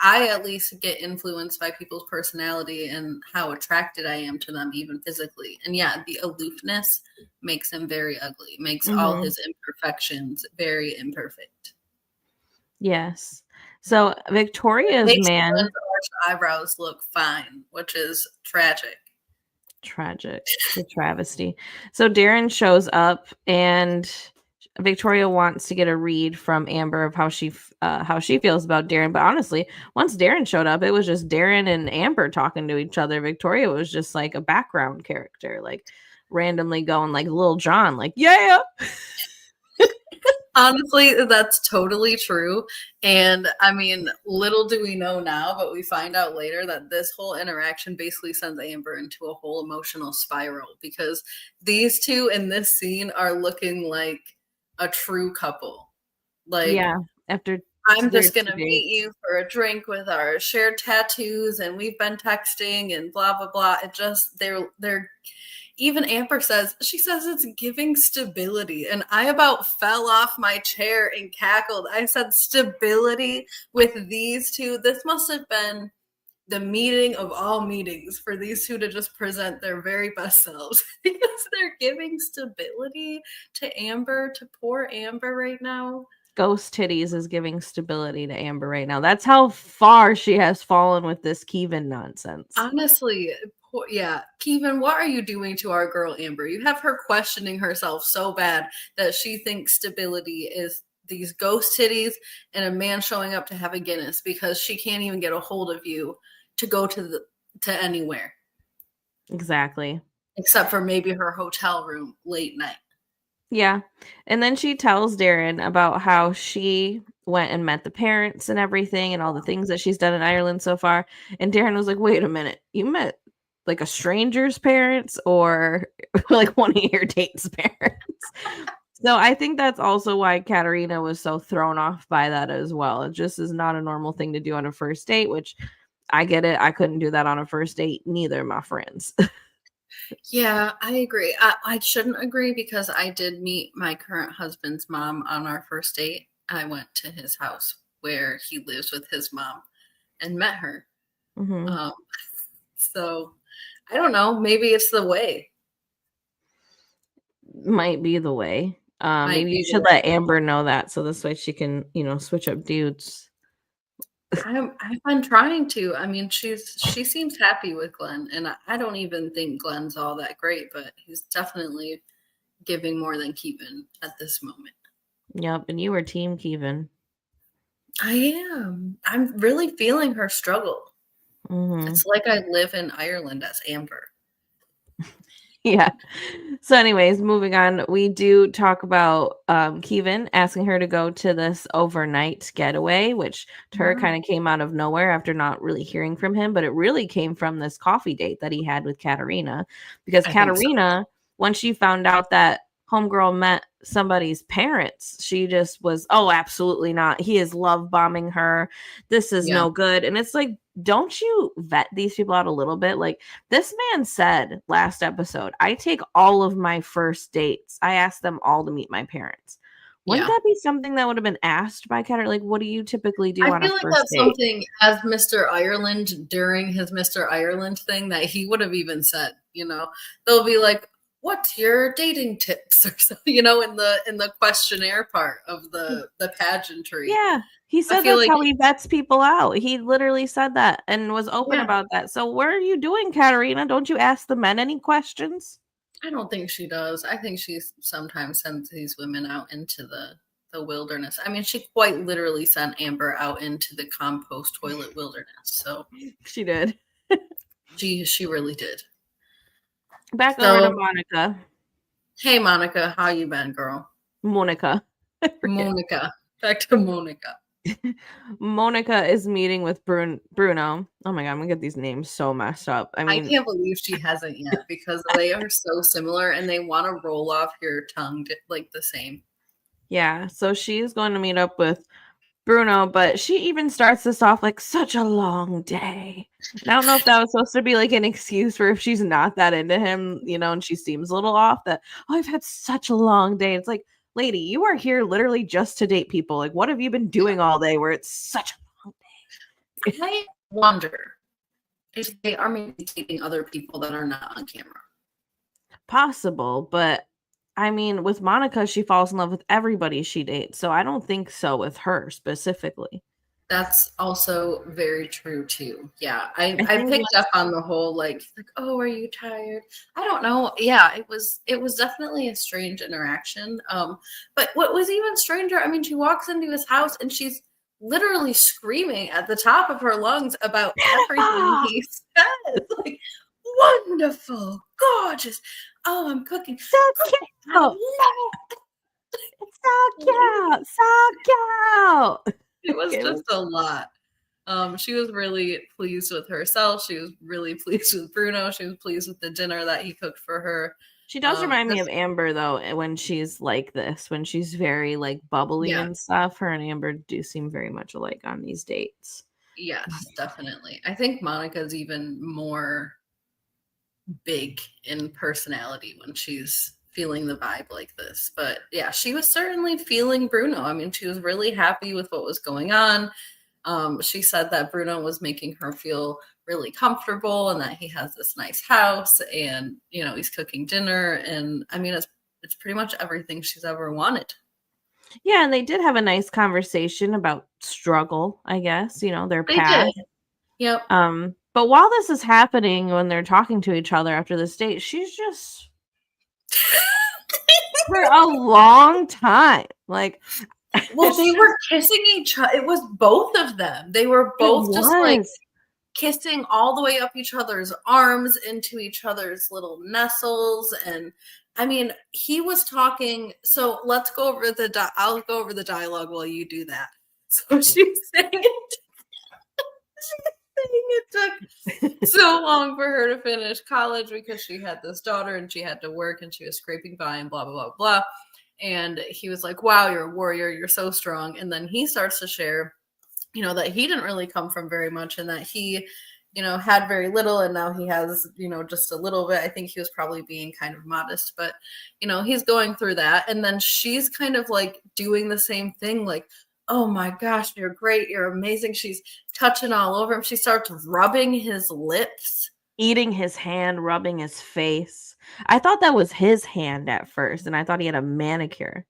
Speaker 2: I at least get influenced by people's personality and how attracted I am to them, even physically. And yeah, the aloofness makes him very ugly, makes all his imperfections very imperfect.
Speaker 1: Yes. So Victoria's man.
Speaker 2: His eyebrows look fine, which is tragic.
Speaker 1: The travesty. So Darren shows up and Victoria wants to get a read from Amber of how she feels about Darren. But honestly, once Darren showed up, it was just Darren and Amber talking to each other. Victoria was just like a background character, like randomly going like Lil Jon, like, yeah.
Speaker 2: Honestly, that's totally true. And I mean, little do we know now, but we find out later that this whole interaction basically sends Amber into a whole emotional spiral because these two in this scene are looking like a true couple. Like, yeah,
Speaker 1: after
Speaker 2: I'm just going to meet you for a drink with our shared tattoos and we've been texting and blah, blah, blah. It just, they're even Amber says it's giving stability. And I about fell off my chair and cackled. I said stability with these two. This must have been the meeting of all meetings for these two to just present their very best selves because they're giving stability to Amber, to poor Amber right now.
Speaker 1: Ghost Titties is giving stability to Amber right now. That's how far she has fallen with this Keavan nonsense.
Speaker 2: Honestly, yeah. Keavan, what are you doing to our girl Amber? You have her questioning herself so bad that she thinks stability is these ghost titties and a man showing up to have a Guinness because she can't even get a hold of you to go to anywhere.
Speaker 1: Exactly.
Speaker 2: Except for maybe her hotel room late night.
Speaker 1: Yeah. And then she tells Darren about how she went and met the parents and everything and all the things that she's done in Ireland so far. And Darren was like, wait a minute, you met like a stranger's parents or like one of your date's parents? So I think that's also why Katerina was so thrown off by that as well. It just is not a normal thing to do on a first date, which I get it. I couldn't do that on a first date, neither, my friends.
Speaker 2: Yeah, I agree. I shouldn't agree because I did meet my current husband's mom on our first date. I went to his house where he lives with his mom and met her.
Speaker 1: Hmm.
Speaker 2: Um, so I don't know. Maybe it's the way.
Speaker 1: Might be the way.
Speaker 2: Might
Speaker 1: Maybe you
Speaker 2: be the
Speaker 1: should let
Speaker 2: way.
Speaker 1: Amber know that so this way she can, switch up dudes.
Speaker 2: I've been trying to. I mean, she seems happy with Glenn, and I don't even think Glenn's all that great, but he's definitely giving more than Keavan at this moment.
Speaker 1: Yep, and you were Team Keavan.
Speaker 2: I am. I'm really feeling her struggle.
Speaker 1: Hmm.
Speaker 2: It's like I live in Ireland as Amber.
Speaker 1: Yeah. So, anyways, moving on, we do talk about Keavan asking her to go to this overnight getaway, which to her
Speaker 2: Wow.
Speaker 1: kind of came out of nowhere after not really hearing from him, but it really came from this coffee date that he had with Katerina. Because
Speaker 2: I think so.
Speaker 1: Katerina, once she found out that homegirl met somebody's parents, she just was, oh, absolutely not. He is love bombing her. This is
Speaker 2: Yeah.
Speaker 1: no good. And it's like, don't you vet these people out a little bit? Like, this man said last episode, I take all of my first dates. I ask them all to meet my parents. Wouldn't
Speaker 2: Yeah.
Speaker 1: that be something that would have been asked by Ketter? Like, what do you typically do
Speaker 2: I
Speaker 1: on a
Speaker 2: feel like
Speaker 1: first
Speaker 2: that's
Speaker 1: date?
Speaker 2: something as Mr. Ireland during his Mr. Ireland thing that he would have even said, they'll be like, what's your dating tips or so, in the questionnaire part of the pageantry.
Speaker 1: Yeah, he
Speaker 2: I
Speaker 1: said
Speaker 2: feel
Speaker 1: that's
Speaker 2: like
Speaker 1: how he vets people out. He literally said that and was open
Speaker 2: yeah,
Speaker 1: about that. So, what are you doing, Katerina? Don't you ask the men any questions?
Speaker 2: I don't think she does. I think she sometimes sends these women out into the wilderness. I mean, she quite literally sent Amber out into the compost toilet wilderness. So
Speaker 1: She did.
Speaker 2: she really did.
Speaker 1: Back over to
Speaker 2: So
Speaker 1: Monica.
Speaker 2: hey Monica, how you been, girl?
Speaker 1: Monica. I forget.
Speaker 2: Monica. Back to Monica.
Speaker 1: Monica is meeting with Bruno. Oh my god, I'm gonna get these names so messed up. I
Speaker 2: I
Speaker 1: mean,
Speaker 2: can't believe she hasn't yet because they are so similar and they want to roll off your tongue like the same.
Speaker 1: yeah, so she's going to meet up with Bruno, but she even starts this off like such a long day. And I don't know if that was supposed to be like an excuse for if she's not that into him, and she seems a little off that, oh, I've had such a long day. It's like, lady, you are here literally just to date people. Like, what have you been doing all day where it's such a long day?
Speaker 2: I wonder if they are maybe dating other people that are not on camera.
Speaker 1: Possible, but I mean, with Monica, she falls in love with everybody she dates. So I don't think so with her specifically.
Speaker 2: That's also very true too. Yeah, I
Speaker 1: I
Speaker 2: I
Speaker 1: think
Speaker 2: picked up on the whole like oh, are you tired? I don't know. Yeah, it was definitely a strange interaction. But what was even stranger? I mean, she walks into his house and she's literally screaming at the top of her lungs about everything
Speaker 1: ah,
Speaker 2: he says. Like wonderful, gorgeous. Oh, I'm cooking.
Speaker 1: so
Speaker 2: Oh, I
Speaker 1: cute.
Speaker 2: love
Speaker 1: It's so cute. So cute.
Speaker 2: it. It was
Speaker 1: It
Speaker 2: just
Speaker 1: was
Speaker 2: a lot. She was really pleased with herself. She was really pleased with Bruno. She was pleased with the dinner that he cooked for her.
Speaker 1: She does remind me
Speaker 2: This,
Speaker 1: of Amber though, when she's like this, when she's very like bubbly
Speaker 2: yeah,
Speaker 1: and stuff. Her and Amber do seem very much alike on these dates.
Speaker 2: yes, definitely. I think Monica's even more big in personality when she's feeling the vibe like this. But yeah, she was certainly feeling Bruno. I mean, she was really happy with what was going on. She said that Bruno was making her feel really comfortable and that he has this nice house and he's cooking dinner and I mean it's pretty much everything she's ever wanted.
Speaker 1: Yeah, and they did have a nice conversation about struggle, I guess, their
Speaker 2: They did.
Speaker 1: past.
Speaker 2: Yep.
Speaker 1: But while this is happening, when they're talking to each other after this date, she's just for a long time. Like
Speaker 2: Well,
Speaker 1: it's
Speaker 2: they
Speaker 1: just
Speaker 2: were kissing each other. It was both of them. They were
Speaker 1: it
Speaker 2: both just like
Speaker 1: was.
Speaker 2: kissing all the way up each other's arms into each other's little nestles and I mean he was talking so let's go over I'll go over the dialogue while you do that. So she's saying it took so long for her to finish college because she had this daughter and she had to work and she was scraping by and blah blah blah blah. And he was like, wow, you're a warrior, you're so strong. And then he starts to share, that he didn't really come from very much, and that he, had very little, and now he has, just a little bit. I think he was probably being kind of modest, but, he's going through that. And then she's kind of like doing the same thing, like, oh my gosh, you're great, you're amazing. She's touching all over him. She starts rubbing his lips,
Speaker 1: eating his hand, rubbing his face. I thought that was his hand at first, and I thought he had a manicure.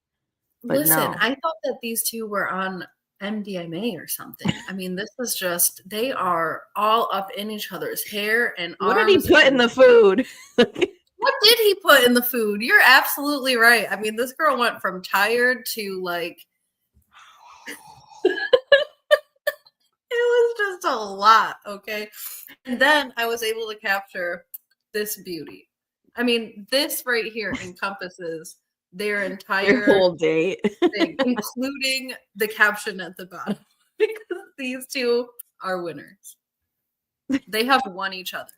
Speaker 1: But
Speaker 2: Listen,
Speaker 1: no.
Speaker 2: I thought that these two were on MDMA or something. I mean, this was just, they are all up in each other's hair and
Speaker 1: What did he
Speaker 2: arms.
Speaker 1: put in the food?
Speaker 2: What did he put in the food? You're absolutely right. I mean, this girl went from tired to like, it was just a lot, okay? And then I was able to capture this beauty. I mean, this right here encompasses their entire
Speaker 1: whole date,
Speaker 2: thing, including the caption at the bottom, because these two are winners. They have won each other.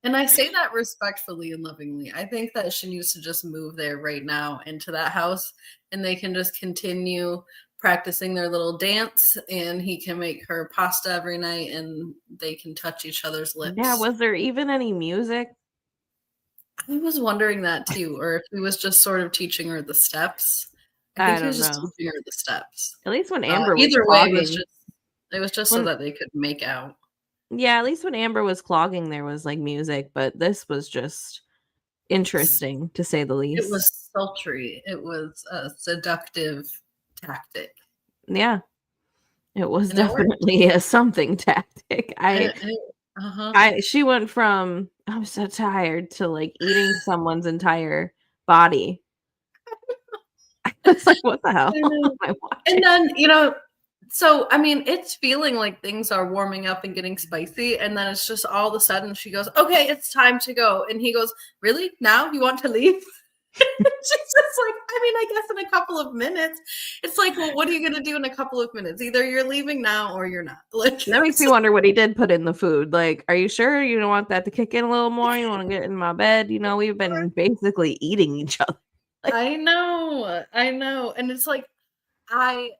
Speaker 2: And I say that respectfully and lovingly. I think that she needs to just move there right now into that house, and they can just continue practicing their little dance, and he can make her pasta every night, and they can touch each other's lips.
Speaker 1: Yeah, was there even any music?
Speaker 2: I was wondering that too, or if he was just sort of teaching her the steps. I think he was just teaching her the steps.
Speaker 1: At least when Amber was
Speaker 2: either
Speaker 1: clogging,
Speaker 2: way, it was just so that they could make out.
Speaker 1: Yeah, at least when Amber was clogging, there was like music, but this was just interesting to say the least.
Speaker 2: It was sultry. It was a seductive tactic.
Speaker 1: Yeah, it was definitely a something tactic. She went from I'm so tired to like eating someone's entire body. It's like, what the hell?
Speaker 2: And then, so, I mean, it's feeling like things are warming up and getting spicy. And then it's just all of a sudden she goes, okay, it's time to go. And he goes, really? Now you want to leave? She's just like, I mean, I guess in a couple of minutes. It's like, well, what are you going to do in a couple of minutes? Either you're leaving now or you're not. Like,
Speaker 1: that makes me wonder what he did put in the food. Like, are you sure you don't want that to kick in a little more? You want to get in my bed? We've been basically eating each other.
Speaker 2: Like, I know. And it's like, I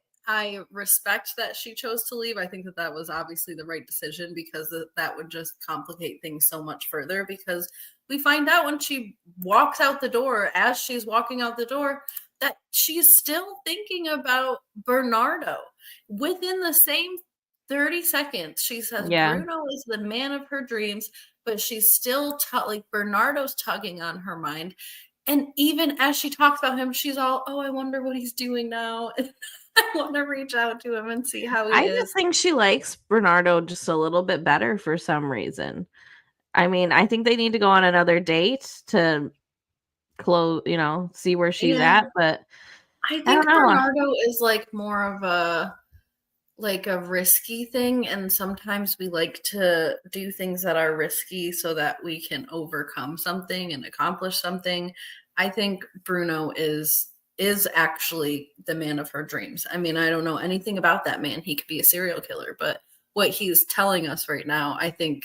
Speaker 2: respect that she chose to leave. I think that was obviously the right decision, because that would just complicate things so much further, because we find out when she walks out the door, as she's walking out the door, that she's still thinking about Bernardo. Within the same 30 seconds, she says Bruno is the man of her dreams, but she's still like Bernardo's tugging on her mind. And even as she talks about him, she's all, oh, I wonder what he's doing now. I want to reach out to him and see how he is.
Speaker 1: I just think she likes Bernardo just a little bit better for some reason. I mean, I think they need to go on another date to close, see where she's at. But
Speaker 2: I think Bernardo is like more of a risky thing, and sometimes we like to do things that are risky so that we can overcome something and accomplish something. I think Bruno is actually the man of her dreams. I mean, I don't know anything about that man. He could be a serial killer, but what he's telling us right now, I think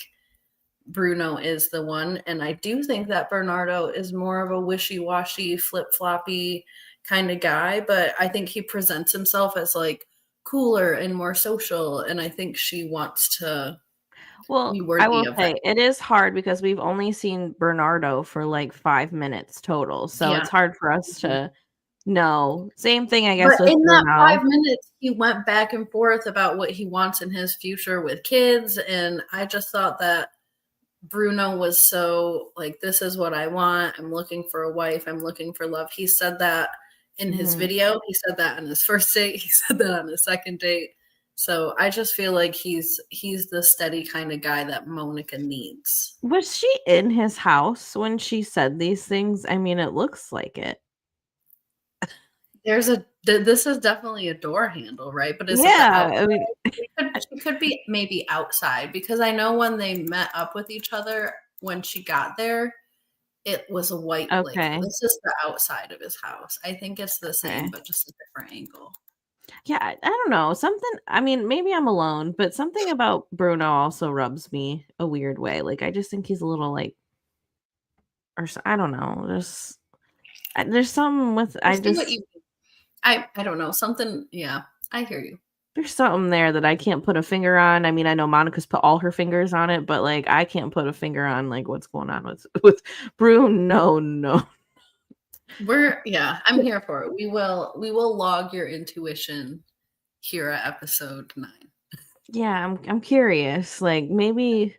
Speaker 2: Bruno is the one. And I do think that Bernardo is more of a wishy-washy, flip-floppy kind of guy, but I think he presents himself as like cooler and more social, and I think she wants to be worthy
Speaker 1: I will
Speaker 2: of
Speaker 1: say
Speaker 2: that.
Speaker 1: It is hard because we've only seen Bernardo for like 5 minutes total, so it's hard for us to know. Same thing, I guess,
Speaker 2: but
Speaker 1: with
Speaker 2: in
Speaker 1: Bruno.
Speaker 2: that 5 minutes he went back and forth about what he wants in his future with kids, and I just thought that Bruno was so like, this is what I want, I'm looking for a wife, I'm looking for love. He said that in his video, he said that on his first date, he said that on his second date. So I just feel like he's the steady kind of guy that Monica needs.
Speaker 1: Was she in his house when she said these things? I mean, it looks like it.
Speaker 2: This is definitely a door handle, right? But is it could be maybe outside, because I know when they met up with each other, when she got there, it was a white lake. This is the outside of his house. I think it's the same, but just a different angle.
Speaker 1: Yeah, I don't know. I mean, maybe I'm alone, but something about Bruno also rubs me a weird way. Like, I just think he's a little like, or I don't know, just There's something with
Speaker 2: I see what you mean. I don't know, something, yeah, I hear you.
Speaker 1: there's something there that I can't put a finger on. I mean, I know Monica's put all her fingers on it, but like I can't put a finger on like what's going on with Bruno. No.
Speaker 2: I'm here for it. We will log your intuition here at episode 9.
Speaker 1: Yeah, I'm curious. Like maybe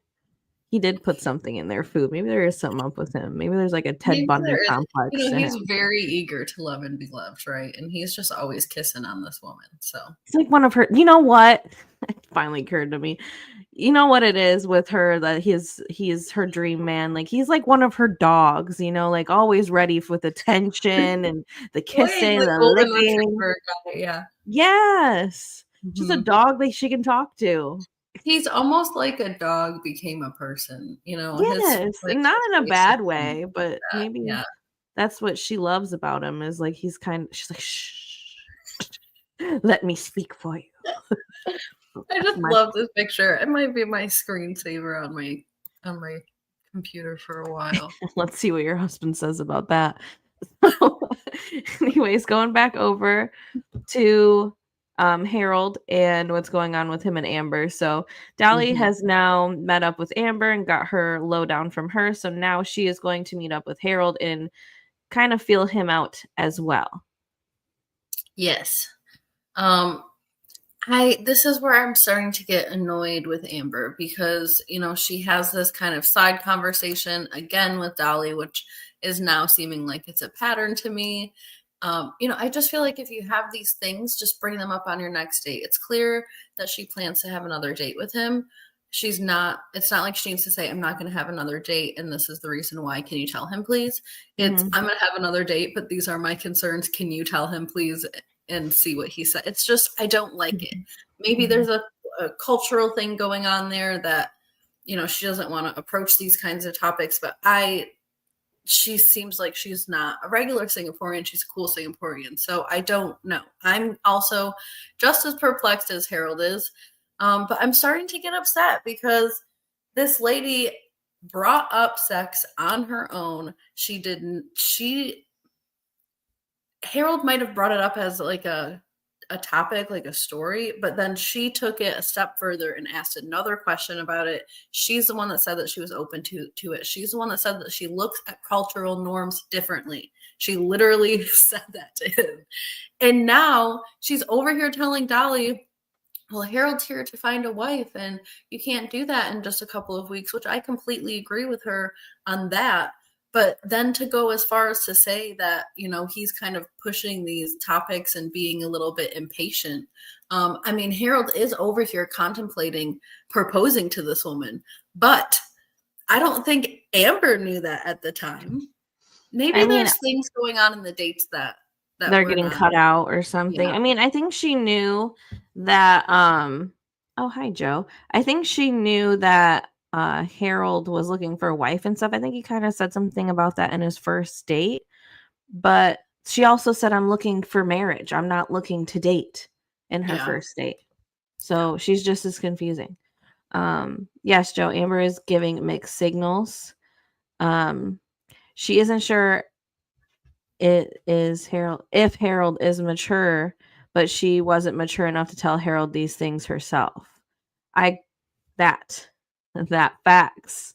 Speaker 1: he did put something in their food. Maybe there is something up with him. Maybe there's like a Ted
Speaker 2: Maybe
Speaker 1: Bundy
Speaker 2: there is,
Speaker 1: complex to
Speaker 2: he's
Speaker 1: him.
Speaker 2: very eager to love and be loved, right? And he's just always kissing on this woman. So
Speaker 1: It's like one of her. You know what? It finally occurred to me. You know what it is with her that he's her dream man. Like he's like one of her dogs. You know, like always ready with attention and the
Speaker 2: wait,
Speaker 1: kissing,
Speaker 2: the
Speaker 1: the
Speaker 2: golden
Speaker 1: licking.
Speaker 2: retriever guy, yeah.
Speaker 1: Yes, just a
Speaker 2: Mhm.
Speaker 1: dog that she can talk to.
Speaker 2: He's almost like a dog became a person, his
Speaker 1: Yes,
Speaker 2: like
Speaker 1: and not
Speaker 2: his
Speaker 1: in a
Speaker 2: face
Speaker 1: bad
Speaker 2: and
Speaker 1: way, but
Speaker 2: that,
Speaker 1: maybe
Speaker 2: yeah.
Speaker 1: that's what she loves about him is like she's like, shh, let me speak for you.
Speaker 2: I just
Speaker 1: My
Speaker 2: love this picture. It might be my screensaver on my computer for a while.
Speaker 1: let's see what your husband says about that. Anyways, going back over to Harold and what's going on with him and Amber. So Dolly
Speaker 2: Mhm.
Speaker 1: has now met up with Amber and got her lowdown from her. So now she is going to meet up with Harold and kind of feel him out as well.
Speaker 2: Yes. Um, this is where I'm starting to get annoyed with Amber because, she has this kind of side conversation again with Dolly, which is now seeming like it's a pattern to me. I just feel like if you have these things, just bring them up on your next date. It's clear that she plans to have another date with him. It's not like she needs to say, I'm not going to have another date, and this is the reason why. Can you tell him, please? It's,
Speaker 1: Mhm.
Speaker 2: I'm going to have another date, but these are my concerns. Can you tell him, please? And see what he said. It's just, I don't like it. Maybe
Speaker 1: Mhm.
Speaker 2: there's a cultural thing going on there that, she doesn't want to approach these kinds of topics, but she seems like she's not a regular Singaporean. She's a cool Singaporean. So I don't know. I'm also just as perplexed as Harold is. But I'm starting to get upset because this lady brought up sex on her own. Harold might have brought it up as like a topic, like a story, but then she took it a step further and asked another question about it. She's the one that said that she was open to it. She's the one that said that she looks at cultural norms differently. She literally said that to him. And now she's over here telling Dolly, well, Harold's here to find a wife, and you can't do that in just a couple of weeks, which I completely agree with her on that. But then to go as far as to say that, he's kind of pushing these topics and being a little bit impatient. I mean, Harold is over here contemplating proposing to this woman, but I don't think Amber knew that at the time.
Speaker 1: I
Speaker 2: Maybe
Speaker 1: mean,
Speaker 2: there's things going on in the dates that
Speaker 1: they're
Speaker 2: we're
Speaker 1: getting
Speaker 2: not.
Speaker 1: cut out or something.
Speaker 2: Yeah,
Speaker 1: I mean, I think she knew that oh, hi Joe. I think she knew that Harold was looking for a wife and stuff. I think he kind of said something about that in his first date, but she also said I'm looking for marriage. I'm not looking to date in her
Speaker 2: yeah,
Speaker 1: first date.
Speaker 2: yeah.
Speaker 1: So she's just as confusing. Yes, Joe, Amber is giving mixed signals. Um she isn't sure it is Harold if Harold is mature, but she wasn't mature enough to tell Harold these things herself. I that that facts.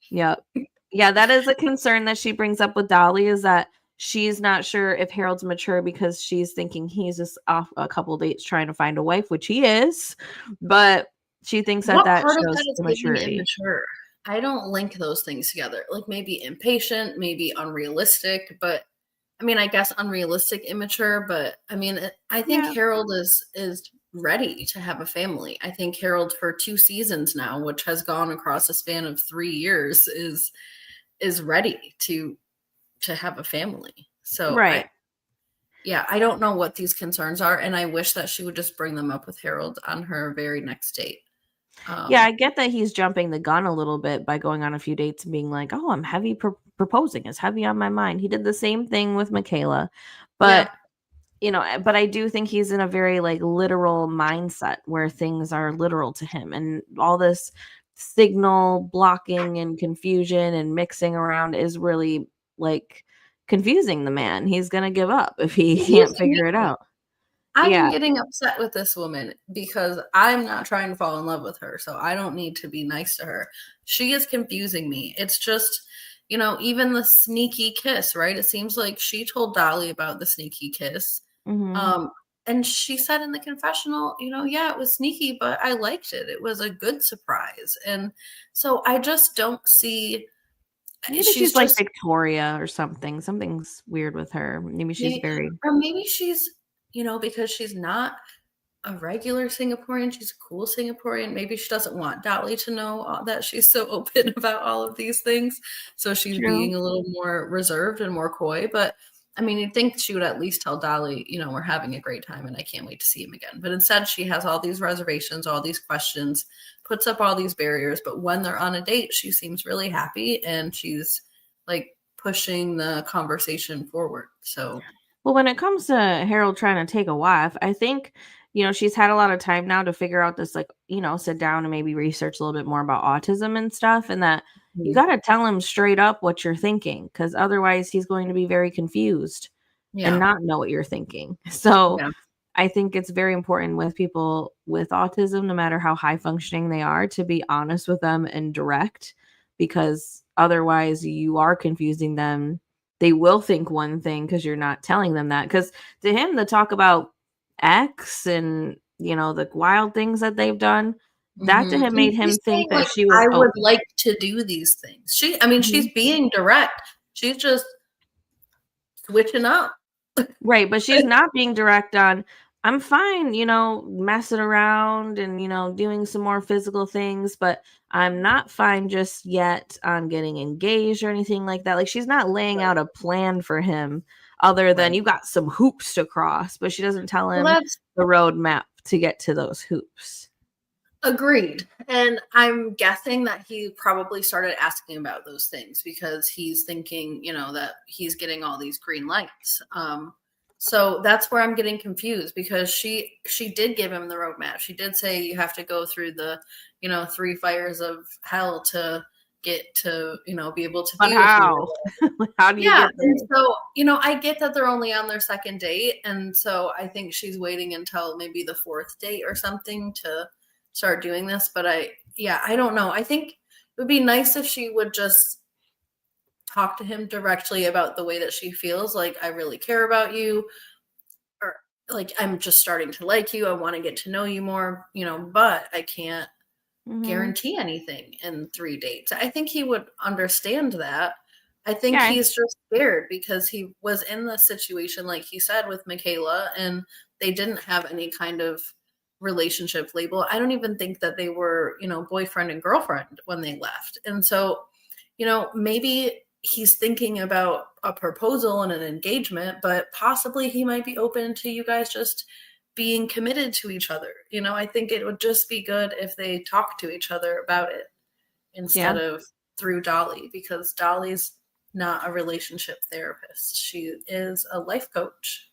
Speaker 1: Yep. Yeah, that is a concern that she brings up with Dolly is that she's not sure if Harold's mature because she's thinking he's just off a couple dates trying to find a wife, which he is, but she thinks that
Speaker 2: What
Speaker 1: that
Speaker 2: part of that
Speaker 1: shows
Speaker 2: is giving
Speaker 1: immaturity.
Speaker 2: immature? I don't link those things together. Like maybe impatient, maybe unrealistic, but I mean, I guess unrealistic, immature, but I mean, I think
Speaker 1: Yeah.
Speaker 2: Harold is ready to have a family. I think Harold for 2 seasons now, which has gone across a span of 3 years is ready to have a family. So
Speaker 1: Right.
Speaker 2: I don't know what these concerns are, and I wish that she would just bring them up with Harold on her very next date.
Speaker 1: Yeah,
Speaker 2: Um,
Speaker 1: I get that he's jumping the gun a little bit by going on a few dates and being like, "Oh, I'm heavy proposing. It's heavy on my mind." He did the same thing with Michaela,
Speaker 2: yeah,
Speaker 1: but but I do think he's in a very like literal mindset where things are literal to him, and all this signal blocking and confusion and mixing around is really like confusing the man. He's going to give up if he
Speaker 2: Confuse
Speaker 1: can't figure it
Speaker 2: me.
Speaker 1: out.
Speaker 2: I'm
Speaker 1: Yeah.
Speaker 2: getting upset with this woman because I'm not trying to fall in love with her, so I don't need to be nice to her. She is confusing me. It's just, even the sneaky kiss, right? It seems like she told Dolly about the sneaky kiss.
Speaker 1: Hmm.
Speaker 2: Um, and she said in the confessional, yeah, it was sneaky, but I liked it. It was a good surprise. And so I just don't see,
Speaker 1: Maybe
Speaker 2: she's
Speaker 1: she's like
Speaker 2: just
Speaker 1: Victoria or something. Something's weird with her. Maybe she's
Speaker 2: maybe,
Speaker 1: very
Speaker 2: or maybe she's, because she's not a regular Singaporean. She's a cool Singaporean. Maybe she doesn't want Dolly to know that she's so open about all of these things. So she's
Speaker 1: true.
Speaker 2: being a little more reserved and more coy. But I mean, you'd think she would at least tell Dolly, we're having a great time and I can't wait to see him again. But instead, she has all these reservations, all these questions, puts up all these barriers. But when they're on a date, she seems really happy and she's like pushing the conversation forward. So,
Speaker 1: Well, when it comes to Harold trying to take a wife, I think, she's had a lot of time now to figure out this, like, sit down and maybe research a little bit more about autism and stuff. And that you got to tell him straight up what you're thinking, because otherwise he's going to be very confused and
Speaker 2: yeah.
Speaker 1: not know what you're thinking. So
Speaker 2: Yeah.
Speaker 1: I think it's very important with people with autism, no matter how high functioning they are, to be honest with them and direct, because otherwise you are confusing them. They will think one thing because you're not telling them that. Because to him, the talk about X and, the wild things that they've done, that to
Speaker 2: Mhm.
Speaker 1: him
Speaker 2: And
Speaker 1: made him
Speaker 2: she's saying,
Speaker 1: think that
Speaker 2: like,
Speaker 1: she was
Speaker 2: "I would
Speaker 1: open.
Speaker 2: like to do these things." She's
Speaker 1: Mhm.
Speaker 2: being direct. She's just switching up.
Speaker 1: Right, but she's not being direct on, I'm fine, messing around and, doing some more physical things, but I'm not fine just yet on getting engaged or anything like that. Like, she's not laying
Speaker 2: Right,
Speaker 1: out a plan for him other than
Speaker 2: right.
Speaker 1: you got some hoops to cross, but she doesn't tell
Speaker 2: Well,
Speaker 1: him
Speaker 2: that's
Speaker 1: the roadmap to get to those hoops.
Speaker 2: agreed. And I'm guessing that he probably started asking about those things because he's thinking, that he's getting all these green lights. So that's where I'm getting confused because she did give him the roadmap. She did say you have to go through the, three fires of hell to get to, be able to
Speaker 1: But
Speaker 2: be with me.
Speaker 1: how? How do you
Speaker 2: Yeah,
Speaker 1: get
Speaker 2: and
Speaker 1: there?
Speaker 2: so, I get that they're only on their second date, and so I think she's waiting until maybe the fourth date or something to start doing this, but I don't know. I think it would be nice if she would just talk to him directly about the way that she feels, like, "I really care about you," or, like, "I'm just starting to like you, I wanna get to know you more, but I can't
Speaker 1: Mhm.
Speaker 2: guarantee anything in 3 dates." I think he would understand that. I think
Speaker 1: Yeah.
Speaker 2: he's just scared because he was in the situation, like he said, with Michaela, and they didn't have any kind of relationship label. I don't even think that they were, boyfriend and girlfriend when they left. And so, maybe he's thinking about a proposal and an engagement, but possibly he might be open to you guys just being committed to each other. I think it would just be good if they talked to each other about it instead
Speaker 1: Yeah.
Speaker 2: of through Dolly, because Dolly's not a relationship therapist. She is a life coach.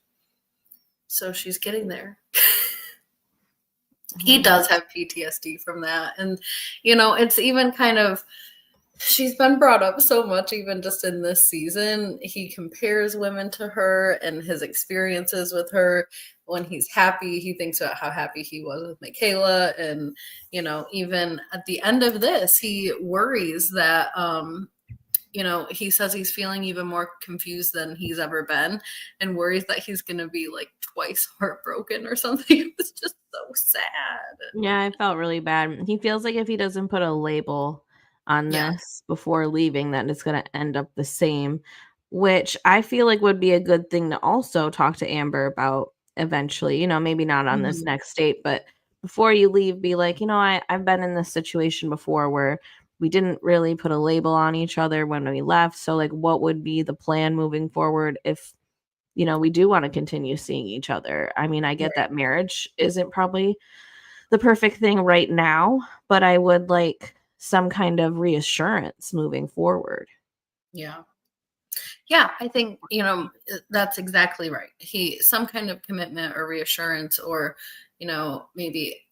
Speaker 2: So she's getting there. He
Speaker 1: Mhm.
Speaker 2: does have PTSD from that. And, it's even kind of, she's been brought up so much, even just in this season. He compares women to her and his experiences with her. When he's happy, he thinks about how happy he was with Michaela. And, even at the end of this, he worries that, he says he's feeling even more confused than he's ever been and worries that he's going to be like twice heartbroken or something. It was just so sad.
Speaker 1: Yeah, I felt really bad. He feels like if he doesn't put a label on
Speaker 2: Yeah.
Speaker 1: this before leaving, that it's going to end up the same, which I feel like would be a good thing to also talk to Amber about eventually. Maybe not on this
Speaker 2: Mhm.
Speaker 1: next date, but before you leave, be like, I've been in this situation before where we didn't really put a label on each other when we left. So, like, what would be the plan moving forward if, we do want to continue seeing each other? I mean, I get
Speaker 2: Right.
Speaker 1: that marriage isn't probably the perfect thing right now, but I would like some kind of reassurance moving forward.
Speaker 2: Yeah. Yeah, I think, that's exactly right. Some kind of commitment or reassurance or, maybe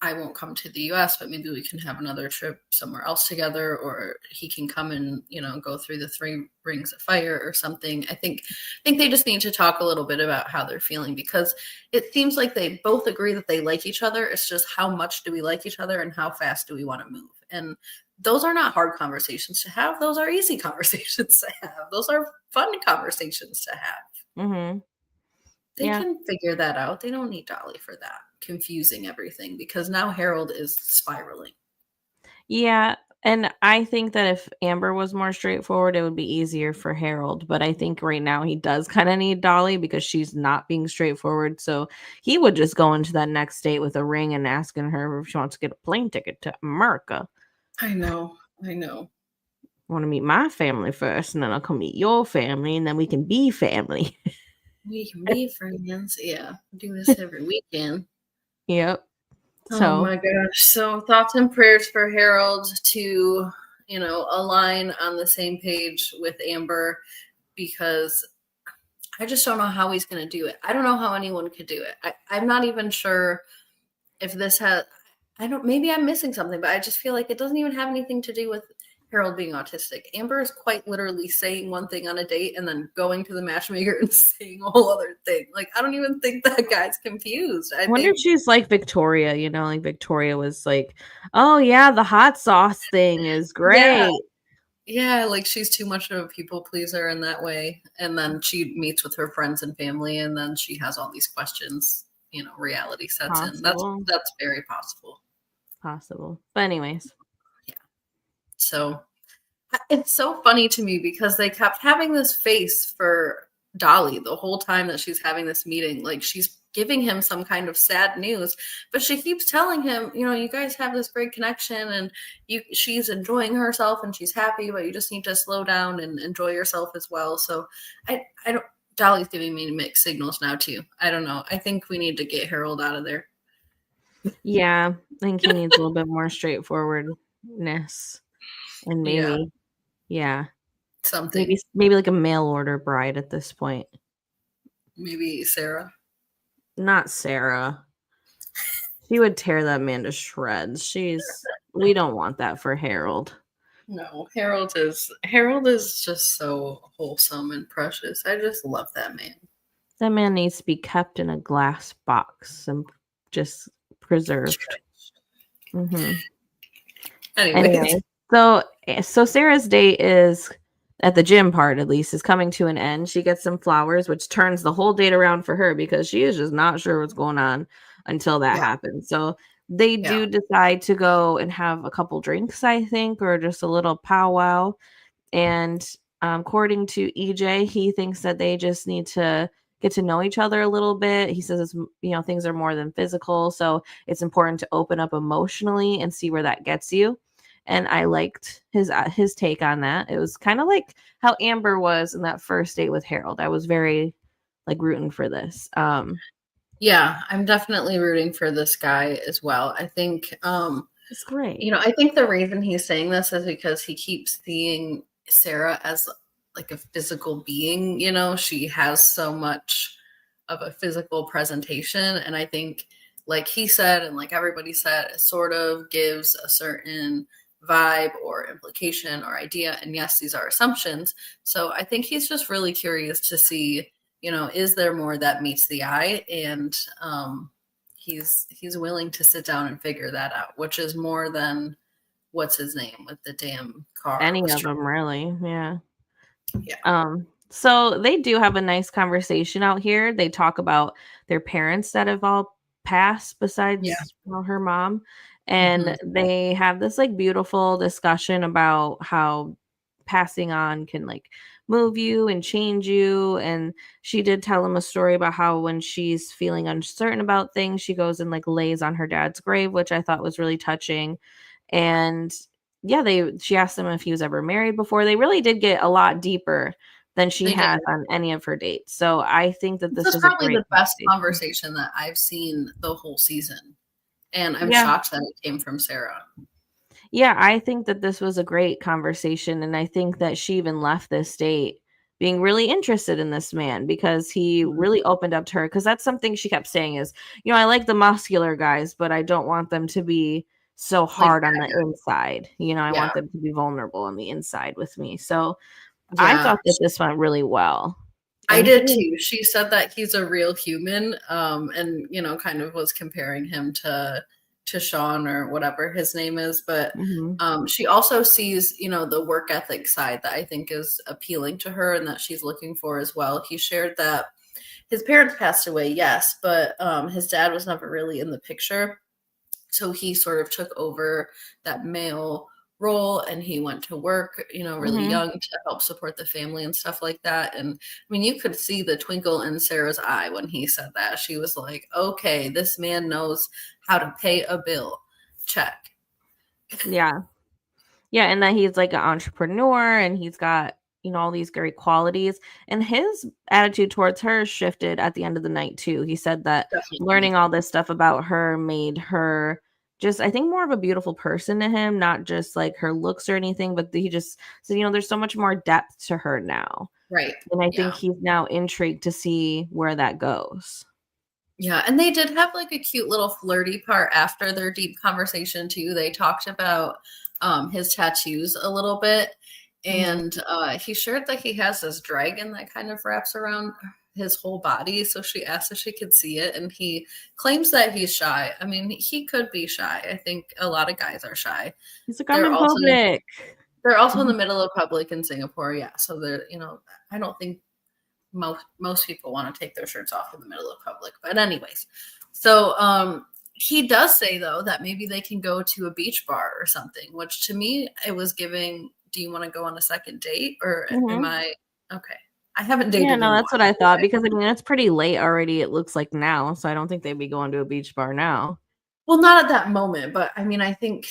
Speaker 2: I won't come to the US, but maybe we can have another trip somewhere else together, or he can come and, go through the 3 rings of fire or something. I think they just need to talk a little bit about how they're feeling, because it seems like they both agree that they like each other. It's just how much do we like each other and how fast do we want to move? And those are not hard conversations to have. Those are easy conversations to have. Those are fun conversations to have.
Speaker 1: Mm-hmm.
Speaker 2: They
Speaker 1: Yeah.
Speaker 2: can figure that out. They don't need Dolly for that, confusing everything, because now Harold is spiraling.
Speaker 1: Yeah, and I think that if Amber was more straightforward, it would be easier for Harold, but I think right now he does kinda need Dolly because she's not being straightforward, so he would just go into that next date with a ring and asking her if she wants to get a plane ticket to America.
Speaker 2: I know. I know.
Speaker 1: "Wanna meet my family first, and then I'll come meet your family, and then we can be family."
Speaker 2: We can be friends. Yeah. Do this every weekend.
Speaker 1: Yep.
Speaker 2: Oh
Speaker 1: So,
Speaker 2: my gosh. So thoughts and prayers for Harold to, align on the same page with Amber, because I just don't know how he's going to do it. I don't know how anyone could do it. I'm not even sure if this has, maybe I'm missing something, but I just feel like it doesn't even have anything to do with Harold being autistic. Amber is quite literally saying one thing on a date and then going to the matchmaker and saying a whole other thing. Like, I don't even think that guy's confused.
Speaker 1: I wonder if she's like Victoria, like Victoria was like, "Oh, yeah, the hot sauce thing is
Speaker 2: Yeah.
Speaker 1: great."
Speaker 2: Yeah, like she's too much of a people pleaser in that way. And then she meets with her friends and family, and then she has all these questions, reality sets in.
Speaker 1: Possible.
Speaker 2: That's very possible.
Speaker 1: Possible. But anyways.
Speaker 2: Yeah. So it's so funny to me because they kept having this face for Dolly the whole time that she's having this meeting. Like, she's giving him some kind of sad news, but she keeps telling him, you guys have this great connection, and she's enjoying herself and she's happy, but you just need to slow down and enjoy yourself as well. So I don't. Dolly's giving me mixed signals now too. I don't know. I think we need to get Harold out of there.
Speaker 1: Yeah, I think he needs a little bit more straightforwardness. And
Speaker 2: Yeah,
Speaker 1: maybe, yeah,
Speaker 2: something.
Speaker 1: maybe like a mail order bride at this point.
Speaker 2: Maybe Sarah.
Speaker 1: Not Sarah. She would tear that man to shreds. We don't want that for Harold.
Speaker 2: No, Harold is just so wholesome and precious. I just love that man.
Speaker 1: That man needs to be kept in a glass box and just preserved. Mm-hmm.
Speaker 2: Anyways,
Speaker 1: Anyway, so Sarah's date is at the gym part, at least, is coming to an end. She gets some flowers, which turns the whole date around for her because she is just not sure what's going on until that
Speaker 2: yeah,
Speaker 1: happens. So they
Speaker 2: yeah,
Speaker 1: do decide to go and have a couple drinks, I think, or just a little powwow. And according to EJ, he thinks that they just need to get to know each other a little bit. He says things are more than physical, so it's important to open up emotionally and see where that gets you. And I liked his take on that. It was kind of like how Amber was in that first date with Harold. I was very like rooting for this.
Speaker 2: yeah. I'm definitely rooting for this guy as well. I think,
Speaker 1: It's great.
Speaker 2: I think the reason he's saying this is because he keeps seeing Sarah as like a physical being. She has so much of a physical presentation, and I think, like he said, and like everybody said, it sort of gives a certain vibe or implication or idea. And yes, these are assumptions. So I think he's just really curious to see, is there more that meets the eye? And he's willing to sit down and figure that out, which is more than what's his name with the damn car
Speaker 1: Any
Speaker 2: was
Speaker 1: of them, really. Yeah.
Speaker 2: yeah.
Speaker 1: So they do have a nice conversation out here. They talk about their parents that have all passed
Speaker 2: Yeah.
Speaker 1: besides her mom.
Speaker 2: Hmm.
Speaker 1: And they have this like beautiful discussion about how passing on can like move you and change you. And she did tell him a story about how when she's feeling uncertain about things, she goes and like lays on her dad's grave, which I thought was really touching. And yeah, she asked him if he was ever married before. They really did get a lot deeper than she
Speaker 2: They did.
Speaker 1: has on any of her dates. So I think that
Speaker 2: This
Speaker 1: this
Speaker 2: is
Speaker 1: was a
Speaker 2: probably
Speaker 1: great
Speaker 2: the best
Speaker 1: conversation.
Speaker 2: conversation that I've seen the whole season. And I'm
Speaker 1: Yeah.
Speaker 2: shocked that it came from Sarah.
Speaker 1: Yeah, I think that this was a great conversation, and I think that she even left this date being really interested in this man because he really opened up to her. Because that's something she kept saying is, I like the muscular guys, but I don't want them to be so
Speaker 2: Like
Speaker 1: hard on the inside. I
Speaker 2: yeah,
Speaker 1: want them to be vulnerable on the inside with me. So I
Speaker 2: yeah.
Speaker 1: thought that this went really well.
Speaker 2: I
Speaker 1: And
Speaker 2: did
Speaker 1: he,
Speaker 2: too. She said that he's a real human, and kind of was comparing him to Sean or whatever his name is. But
Speaker 1: mhm,
Speaker 2: she also sees, the work ethic side that I think is appealing to her and that she's looking for as well. He shared that his parents passed away, yes, but his dad was never really in the picture. So he sort of took over that male role and he went to work, really
Speaker 1: mhm.
Speaker 2: young to help support the family and stuff like that. And I mean, you could see the twinkle in Sarah's eye when he said that. She was like, okay, this man knows how to pay a bill. Check.
Speaker 1: Yeah. Yeah, and that he's like an entrepreneur and he's got, all these great qualities. And his attitude towards her shifted at the end of the night too. He said that
Speaker 2: Definitely.
Speaker 1: learning all this stuff about her made her just, I think, more of a beautiful person to him, not just like her looks or anything, but he just said, there's so much more depth to her now.
Speaker 2: Right.
Speaker 1: And I think
Speaker 2: Yeah.
Speaker 1: he's now intrigued to see where that goes.
Speaker 2: Yeah, and they did have like a cute little flirty part after their deep conversation too. They talked about his tattoos a little bit,
Speaker 1: Mhm.
Speaker 2: and he shared that he has this dragon that kind of wraps around his whole body. So she asked if she could see it, and he claims that he's shy. I mean, he could be shy. I think a lot of guys are shy.
Speaker 1: He's like, I'm
Speaker 2: They're
Speaker 1: in
Speaker 2: also
Speaker 1: public.
Speaker 2: they're also in the middle of public in Singapore. Yeah, so they're I don't think most people want to take their shirts off in the middle of public. But anyways, so he does say though that maybe they can go to a beach bar or something, which to me it was giving, do you want to go on a second date or am
Speaker 1: Mhm.
Speaker 2: I okay? I haven't
Speaker 1: Yeah,
Speaker 2: dated in
Speaker 1: no,
Speaker 2: a
Speaker 1: that's what
Speaker 2: while.
Speaker 1: I thought
Speaker 2: Okay.
Speaker 1: because I mean it's pretty late already. It looks like now, so I don't think they'd be going to a beach bar now.
Speaker 2: Well, not at that moment, but I mean, I think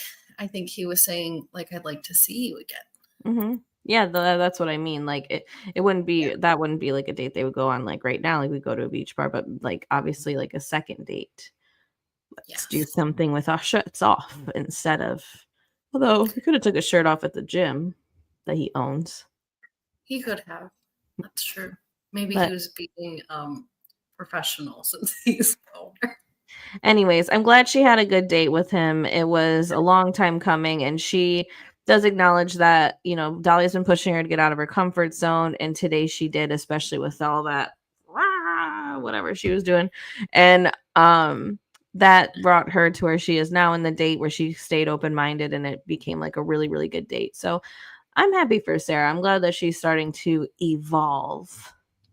Speaker 2: he was saying like I'd like to see you again.
Speaker 1: Hmm. Yeah, that's what I mean. Like it wouldn't
Speaker 2: Yeah.
Speaker 1: be that wouldn't be like a date they would go on like right now. Like we go to a beach bar, but like obviously like a second date. Let's do
Speaker 2: Yes.
Speaker 1: something with our shirts off instead of. Although he could have took his shirt off at the gym that he owns,
Speaker 2: He could have. That's true. Maybe he
Speaker 1: but
Speaker 2: was being professional since he's older.
Speaker 1: anyways, I'm glad she had a good date with him. It was a long time coming, and she does acknowledge that, Dolly's been pushing her to get out of her comfort zone, and today she did, especially with all that "Rah," whatever she was doing. And that brought her to where she is now in the date where she stayed open-minded and it became like a really, really good date. So I'm happy for Sarah. I'm glad that she's starting to evolve.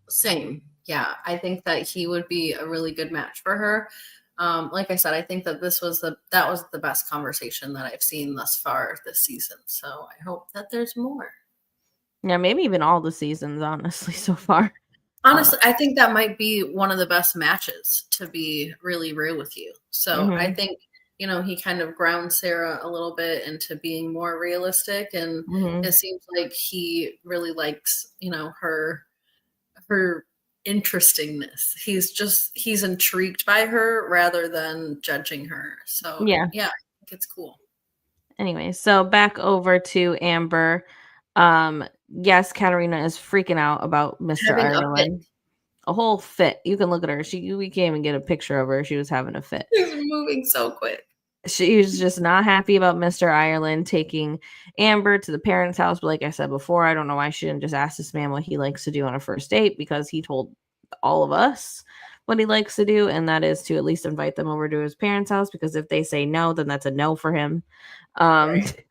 Speaker 2: Same. Yeah, I think that he would be a really good match for her. Like I said, I think that that was the best conversation that I've seen thus far this season. So I hope that there's more.
Speaker 1: Yeah, maybe even all the seasons, honestly, so far. Uh,
Speaker 2: Honestly, I think that might be one of the best matches, to be really real with you. So I
Speaker 1: mhm,
Speaker 2: think, he kind of grounds Sarah a little bit into being more realistic. And it
Speaker 1: mhm.
Speaker 2: seems like he really likes, her interestingness. He's intrigued by her rather than judging her. So
Speaker 1: Yeah.
Speaker 2: yeah, I think it's cool.
Speaker 1: Anyway, so back over to Amber. Yes, Katarina is freaking out about Mr.
Speaker 2: Having a fit.
Speaker 1: Ireland. A whole fit. You can look at her. We can't even get a picture of her. She was having a fit.
Speaker 2: He's moving so quick.
Speaker 1: She's just not happy about Mr. Ireland taking Amber to the parents' house. But like I said before, I don't know why she didn't just ask this man what he likes to do on a first date because he told all of us what he likes to do, and that is to at least invite them over to his parents' house because if they say no, then that's a no for him. Um,
Speaker 2: Right.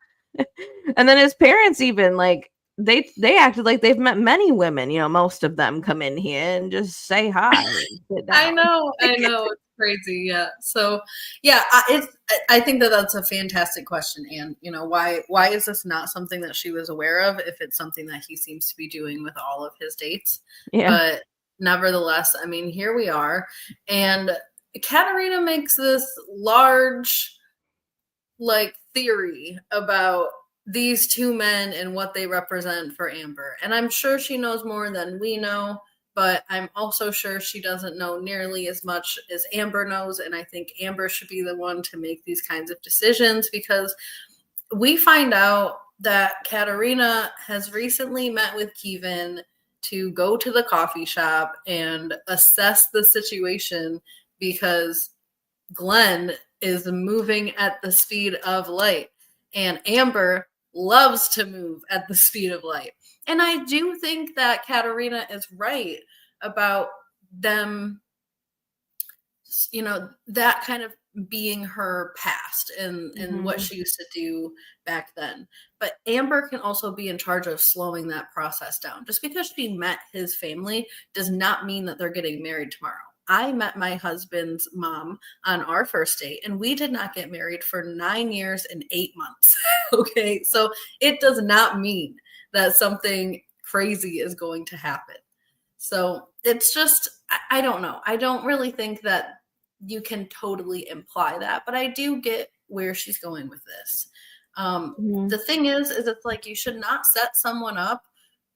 Speaker 1: and then his parents even like they acted like they've met many women. Most of them come in here and just say hi and sit
Speaker 2: I
Speaker 1: down.
Speaker 2: know, I know, it's crazy. Yeah. So, yeah, I think that that's a fantastic question, and why is this not something that she was aware of? If it's something that he seems to be doing with all of his dates,
Speaker 1: Yeah.
Speaker 2: but nevertheless, I mean, here we are, and Katarina makes this large like theory about these two men and what they represent for Amber. And I'm sure she knows more than we know, but I'm also sure she doesn't know nearly as much as Amber knows. And I think Amber should be the one to make these kinds of decisions because we find out that Katarina has recently met with Keavan to go to the coffee shop and assess the situation because Glenn is moving at the speed of light and Amber loves to move at the speed of light. And I do think that Katerina is right about them, you know, that kind of being her past and what she used to do back then. But Amber can also be in charge of slowing that process down. Just because she met his family does not mean that they're getting married tomorrow. I met my husband's mom on our first date, and we did not get married for 9 years and 8 months. Okay, so it does not mean that something crazy is going to happen. So it's just, I don't know. I don't really think that you can totally imply that, but I do get where she's going with this. The thing is it's like you should not set someone up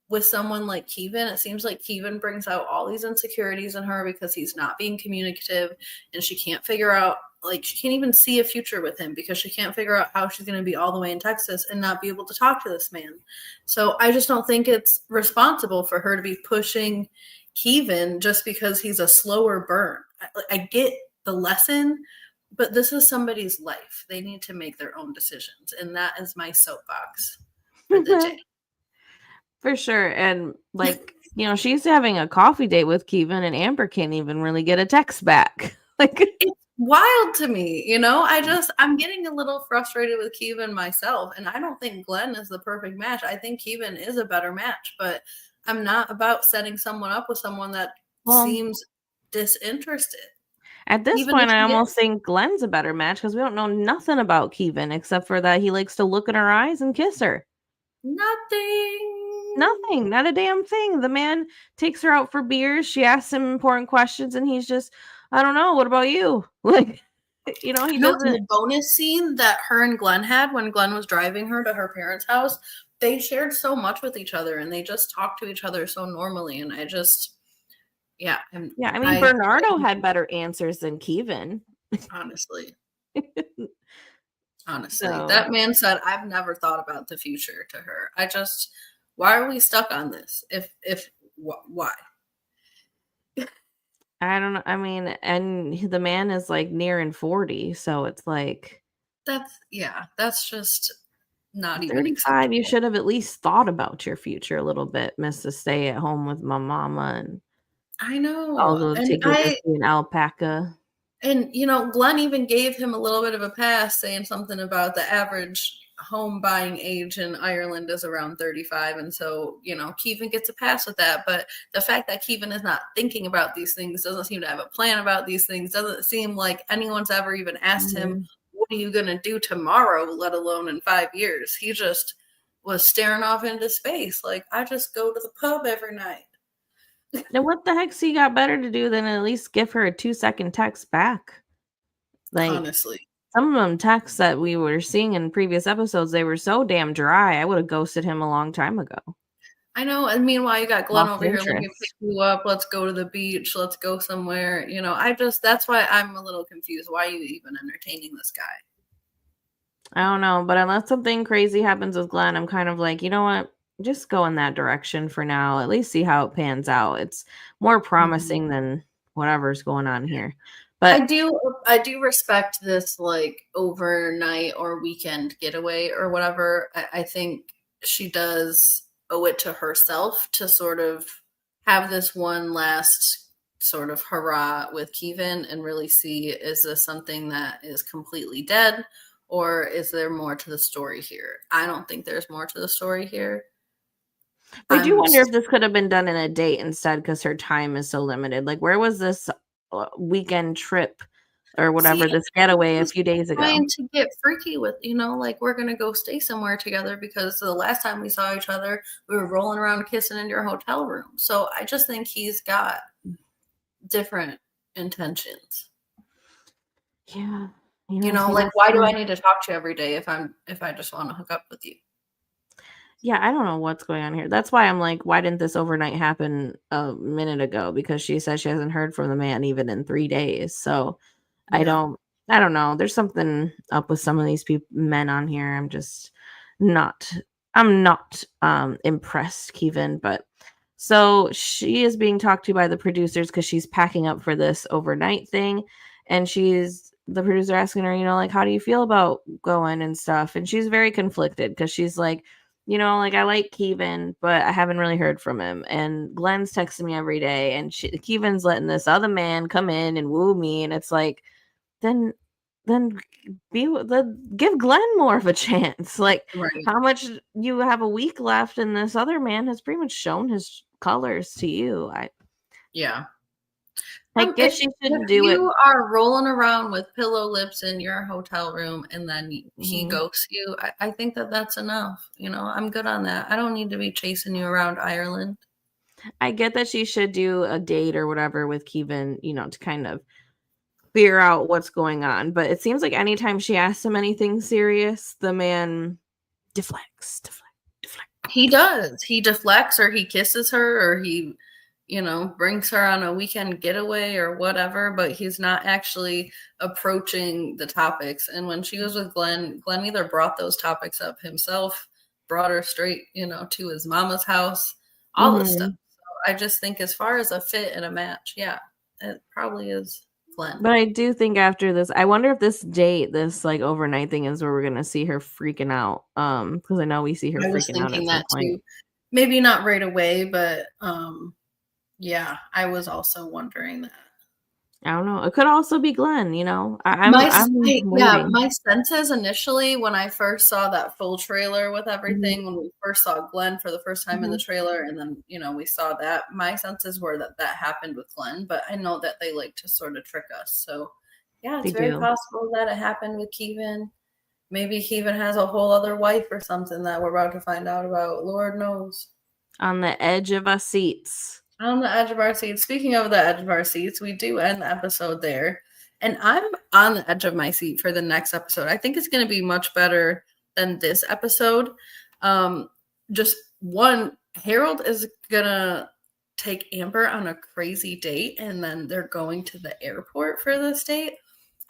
Speaker 2: with someone like Keavan. It seems like Keavan brings out all these insecurities in her because he's not being communicative, and she can't figure out, like, she can't even see a future with him because she can't figure out how she's going to be all the way in Texas and not be able to talk to this man. So I just don't think it's responsible for her to be pushing Keavan just because he's a slower burn. I get the lesson, but this is somebody's life. They need to make their own decisions, and that is my soapbox for the day.
Speaker 1: For sure. And like, you know, she's having a coffee date with Keavan and Amber can't even really get a text back. Like,
Speaker 2: it's wild to me, you know. I'm getting a little frustrated with Keavan myself, and I don't think Glenn is the perfect match. I think Keavan is a better match, but I'm not about setting someone up with someone that seems disinterested.
Speaker 1: At this point, I almost think Glenn's a better match because we don't know nothing about Keavan except for that he likes to look in her eyes and kiss her. Nothing, not a damn thing. The man takes her out for beers. She asks him important questions, and he's just, I don't know. What about you? Like, you know, he doesn't.
Speaker 2: The bonus scene that her and Glenn had when Glenn was driving her to her parents' house, they shared so much with each other, and they just talked to each other so normally. And I just, yeah.
Speaker 1: I mean, Bernardo had better answers than Keavan.
Speaker 2: Honestly. That man said, I've never thought about the future to her. Why are we stuck on this? Why?
Speaker 1: I don't know. I mean, and the man is like nearing 40, so it's like
Speaker 2: that's just not even
Speaker 1: 35.
Speaker 2: acceptable.
Speaker 1: You should have at least thought about your future a little bit, Mrs. Stay at home with my mama, and
Speaker 2: I know.
Speaker 1: I'll go take you to see an alpaca.
Speaker 2: And, you know, Glenn even gave him a little bit of a pass, saying something about the average home buying age in Ireland is around 35. And so, you know, Keavan gets a pass with that. But the fact that Keavan is not thinking about these things, doesn't seem to have a plan about these things, doesn't seem like anyone's ever even asked him, what are you going to do tomorrow, let alone in 5 years? He just was staring off into space. Like, I just go to the pub every night.
Speaker 1: Now, what the heck's he got better to do than at least give her a 2-second text back? Like,
Speaker 2: honestly,
Speaker 1: some of them texts that we were seeing in previous episodes, they were so damn dry. I would have ghosted him a long time ago.
Speaker 2: I know. And meanwhile, you got Glenn over here. Let me pick you up. Let's go to the beach. Let's go somewhere. You know, that's why I'm a little confused. Why are you even entertaining this guy?
Speaker 1: I don't know. But unless something crazy happens with Glenn, I'm kind of like, you know what? Just go in that direction for now. At least see how it pans out. It's more promising than whatever's going on here. But
Speaker 2: I do respect this, like, overnight or weekend getaway or whatever. I think she does owe it to herself to sort of have this one last sort of hurrah with Keavan and really see, is this something that is completely dead, or is there more to the story here? I don't think there's more to the story here.
Speaker 1: I do wonder if this could have been done in a date instead, because her time is so limited. Like, where was this weekend trip or whatever, this getaway a few days ago?
Speaker 2: Trying to get freaky with, you know, like, we're gonna go stay somewhere together because the last time we saw each other, we were rolling around kissing in your hotel room. So I just think he's got different intentions.
Speaker 1: Yeah.
Speaker 2: You know, like, why do I need to talk to you every day if I just want to hook up with you?
Speaker 1: Yeah, I don't know what's going on here. That's why I'm like, why didn't this overnight happen a minute ago? Because she says she hasn't heard from the man even in 3 days. So I don't know. There's something up with some of these men on here. I'm not impressed, Keavan. But So she is being talked to by the producers because she's packing up for this overnight thing. And the producer asking her, like, how do you feel about going and stuff? And she's very conflicted because she's like, like, I like Keavan, but I haven't really heard from him. And Glenn's texting me every day. And Keavan's letting this other man come in and woo me. And it's like, then then give Glenn more of a chance. Like,
Speaker 2: Right.
Speaker 1: how much you have a week left, and this other man has pretty much shown his colors to you.
Speaker 2: Yeah.
Speaker 1: I guess
Speaker 2: If
Speaker 1: she should do it.
Speaker 2: you are rolling around with pillow lips in your hotel room and then he
Speaker 1: Mhm.
Speaker 2: ghosts you, I think that's enough. I'm good on that. I don't need to be chasing you around Ireland.
Speaker 1: I get that she should do a date or whatever with Keavan, to kind of figure out what's going on. But it seems like anytime she asks him anything serious, the man deflects.
Speaker 2: He does. He deflects or he kisses her or he, brings her on a weekend getaway or whatever, but he's not actually approaching the topics. And when she was with Glenn either brought those topics up himself, brought her straight, to his mama's house, all this stuff.
Speaker 1: Mhm.
Speaker 2: So I just think as far as a fit and a match, yeah, it probably is Glenn.
Speaker 1: But I do think after this, I wonder if this like overnight thing is where we're gonna see her freaking out. Because I know we see her
Speaker 2: I was
Speaker 1: freaking out
Speaker 2: thinking
Speaker 1: at some
Speaker 2: that
Speaker 1: point.
Speaker 2: too. Maybe not right away, but yeah, I was also wondering that.
Speaker 1: I don't know. It could also be Glenn. I'm waiting.
Speaker 2: My senses initially when I first saw that full trailer with
Speaker 1: Mhm,
Speaker 2: everything, when we first saw Glenn for the first time in the
Speaker 1: mhm,
Speaker 2: trailer, and then we saw that. My senses were that happened with Glenn, but I know that they like to sort of trick us. So yeah,
Speaker 1: they
Speaker 2: it's very
Speaker 1: do.
Speaker 2: possible that it happened with Keavan. Maybe Keavan has a whole other wife or something that we're about to find out about. Lord knows.
Speaker 1: On the edge of our seats.
Speaker 2: On the edge of our seats. Speaking of the edge of our seats, we do end the episode there. And I'm on the edge of my seat for the next episode. I think it's going to be much better than this episode. Just one, Harold is going to take Amber on a crazy date, and then they're going to the airport for this date.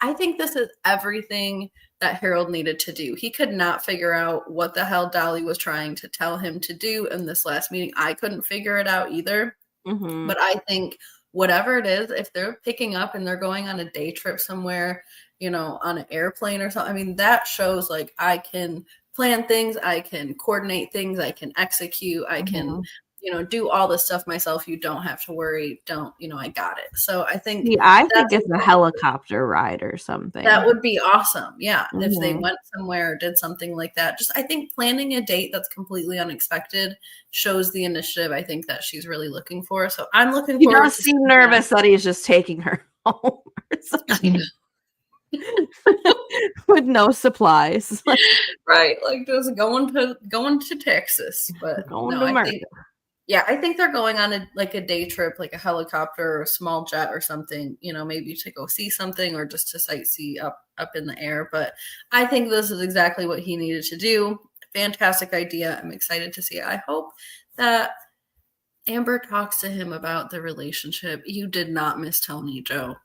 Speaker 2: I think this is everything that Harold needed to do. He could not figure out what the hell Dolly was trying to tell him to do in this last meeting. I couldn't figure it out either.
Speaker 1: Mhm.
Speaker 2: But I think whatever it is, if they're picking up and they're going on a day trip somewhere, on an airplane or something, I mean, that shows like I can plan things, I can coordinate things, I can execute, I can,
Speaker 1: Mhm.
Speaker 2: do all this stuff myself. You don't have to worry. Don't, I got it. So I think
Speaker 1: See, I think
Speaker 2: that's
Speaker 1: it's a helicopter ride or
Speaker 2: that
Speaker 1: something.
Speaker 2: would be awesome. Yeah. If they
Speaker 1: Mhm.
Speaker 2: went somewhere or did something like that. Just I think planning a date that's completely unexpected shows the initiative I think that she's really looking for. So I'm looking
Speaker 1: He
Speaker 2: forward
Speaker 1: does
Speaker 2: to
Speaker 1: seem
Speaker 2: seeing that.
Speaker 1: nervous that he's just taking her home or something with no supplies. Like,
Speaker 2: Right. Like just going to Texas. But
Speaker 1: going
Speaker 2: no,
Speaker 1: to
Speaker 2: I
Speaker 1: America.
Speaker 2: think yeah, I think they're going on a day trip, like a helicopter or a small jet or something, maybe to go see something or just to sightsee up in the air. But I think this is exactly what he needed to do. Fantastic idea. I'm excited to see it. I hope that Amber talks to him about the relationship. You did not miss Tony, Joe.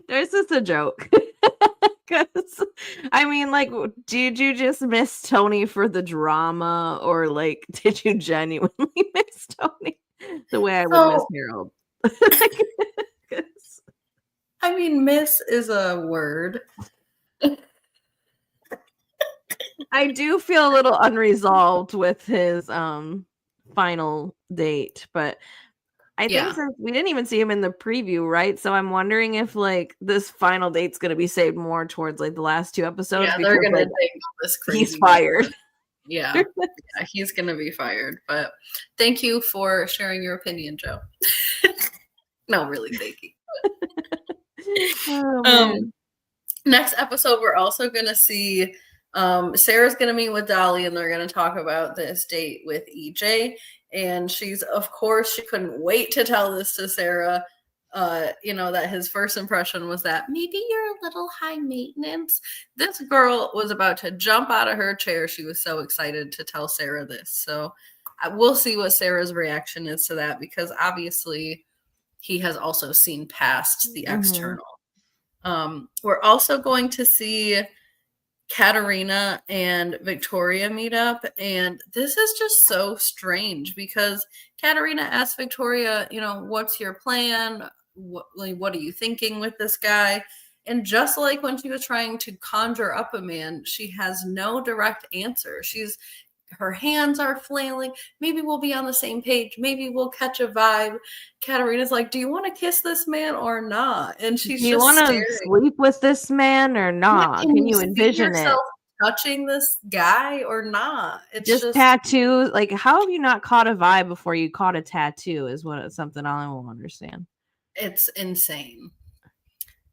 Speaker 1: There's just a joke. 'Cause, I mean, like, did you just miss Tony for the drama, or like, did you genuinely miss Tony the way I would miss
Speaker 2: So,
Speaker 1: Harold? 'Cause
Speaker 2: I mean, miss is a word.
Speaker 1: I do feel a little unresolved with his final date, but I think
Speaker 2: Yeah.
Speaker 1: since we didn't even see him in the preview, right? So I'm wondering if like this final date's gonna be saved more towards like the last two episodes
Speaker 2: Yeah, they're
Speaker 1: because
Speaker 2: gonna
Speaker 1: like
Speaker 2: take all this
Speaker 1: he's
Speaker 2: craziness.
Speaker 1: fired.
Speaker 2: Yeah. Yeah, he's gonna be fired. But thank you for sharing your opinion, Joe. No, really, thank you.
Speaker 1: Oh
Speaker 2: Um,
Speaker 1: man.
Speaker 2: next episode, we're also gonna see Sarah's gonna meet with Dolly, and they're gonna talk about this date with EJ. And she's, of course, she couldn't wait to tell this to Sarah. That his first impression was that maybe you're a little high maintenance. This girl was about to jump out of her chair. She was so excited to tell Sarah this. So we'll see what Sarah's reaction is to that because obviously he has also seen past the
Speaker 1: Mhm.
Speaker 2: external. We're also going to see Katarina and Victoria meet up, and this is just so strange because Katarina asks Victoria, what's your plan? What are you thinking with this guy? And just like when she was trying to conjure up a man, she has no direct answer. Her hands are flailing. Maybe we'll be on the same page. Maybe we'll catch a vibe. Katarina's like, do you want to kiss this man or not? And she's
Speaker 1: Do you
Speaker 2: just
Speaker 1: want to
Speaker 2: staring.
Speaker 1: sleep with this man or not?
Speaker 2: Can
Speaker 1: Can
Speaker 2: you
Speaker 1: you
Speaker 2: see
Speaker 1: envision it?
Speaker 2: yourself touching this guy or not? It's
Speaker 1: Just tattoos. Like, how have you not caught a vibe before you caught a tattoo? Is something I won't understand.
Speaker 2: It's insane.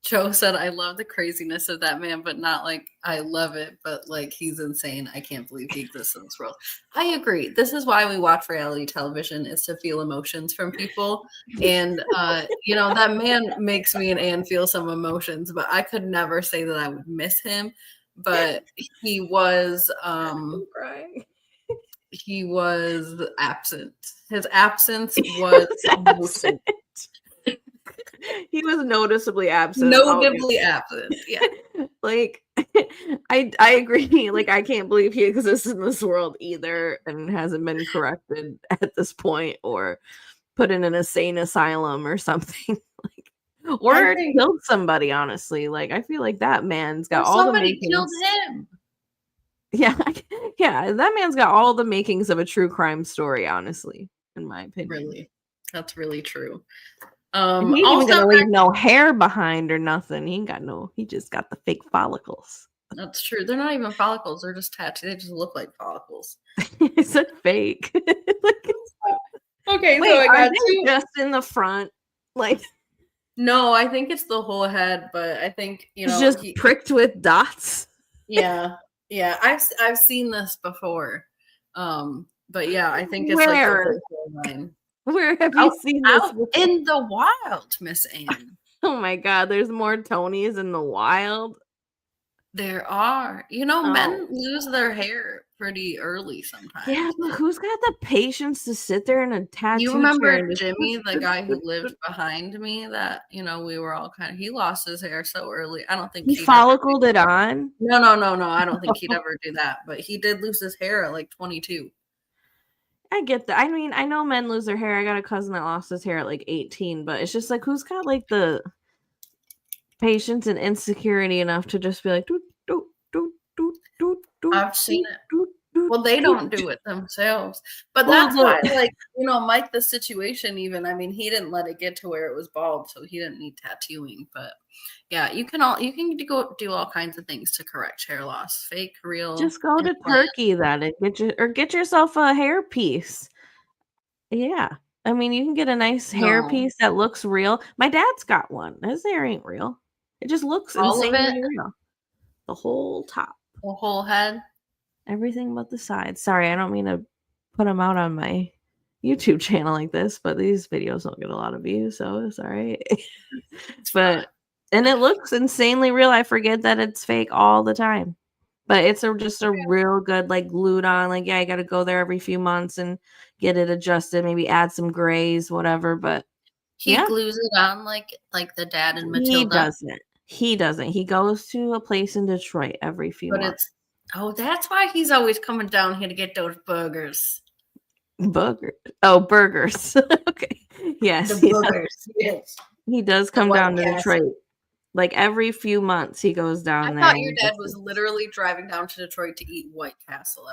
Speaker 2: Joe said, I love the craziness of that man, but not like I love it, but like he's insane. I can't believe he exists in this world. I agree. This is why we watch reality television, is to feel emotions from people. And, that man makes me and Anne feel some emotions, but I could never say that I would miss him. But he was, he was absent. His absence was
Speaker 1: absent. He was noticeably absent.
Speaker 2: Notably absent. Yeah.
Speaker 1: Like, I agree. Like, I can't believe he exists in this world either and hasn't been corrected at this point or put in an insane asylum or something. Or killed somebody, honestly. Like, I feel like that man's got all the makings.
Speaker 2: Somebody killed him.
Speaker 1: Yeah, that man's got all the makings of a true crime story, honestly, in my opinion.
Speaker 2: Really. That's really true.
Speaker 1: He ain't even gonna leave no hair behind or nothing. He just got the fake follicles.
Speaker 2: That's true. They're not even follicles, they're just tattoos. They just look like follicles.
Speaker 1: It's a fake.
Speaker 2: Okay,
Speaker 1: wait,
Speaker 2: so I got
Speaker 1: just in the front. Like,
Speaker 2: no, I think it's the whole head, but I think
Speaker 1: it's just pricked with dots.
Speaker 2: Yeah. I've seen this before. But yeah, I think it's
Speaker 1: Where?
Speaker 2: like the whole line.
Speaker 1: Where have you seen this?
Speaker 2: Out in the wild, Miss Anne.
Speaker 1: Oh my God, there's more Tonys in the wild.
Speaker 2: There are. Men lose their hair pretty early sometimes.
Speaker 1: Yeah, but who's got the patience to sit there in a tattoo?
Speaker 2: You remember Jimmy, the guy who lived behind me that, we were all he lost his hair so early. I don't think
Speaker 1: he follicled it on.
Speaker 2: No. I don't think he'd ever do that, but he did lose his hair at like 22.
Speaker 1: I get that. I mean, I know men lose their hair. I got a cousin that lost his hair at like 18, but it's just like, who's got like the patience and insecurity enough to just be like, doot, doot, doot, doot, doot, doot.
Speaker 2: I've seen it. Well, they don't do it themselves, but that's why, like, Mike, the situation, even, I mean, he didn't let it get to where it was bald, so he didn't need tattooing. But yeah, you can go do all kinds of things to correct hair loss, fake, real.
Speaker 1: Just go to Turkey then and get yourself a hair piece. Yeah, I mean, you can get a nice hair piece that looks real. My dad's got one. His hair ain't real. It just looks insanely real. The whole top,
Speaker 2: the whole head.
Speaker 1: Everything but the sides. Sorry, I don't mean to put them out on my YouTube channel like this, but these videos don't get a lot of views, so it's all right. And it looks insanely real. I forget that it's fake all the time. But it's just a real good, like, glued on. Like, yeah, I got to go there every few months and get it adjusted, maybe add some grays, whatever. But
Speaker 2: he glues it on like the dad in Matilda.
Speaker 1: He doesn't. He goes to a place in Detroit every few months.
Speaker 2: That's why he's always coming down here to get those burgers.
Speaker 1: Burgers. Okay. Yes.
Speaker 2: The burgers. Yes.
Speaker 1: He does come down to Detroit. Like every few months he goes down there.
Speaker 2: I thought your dad was literally driving down to Detroit to eat White Castle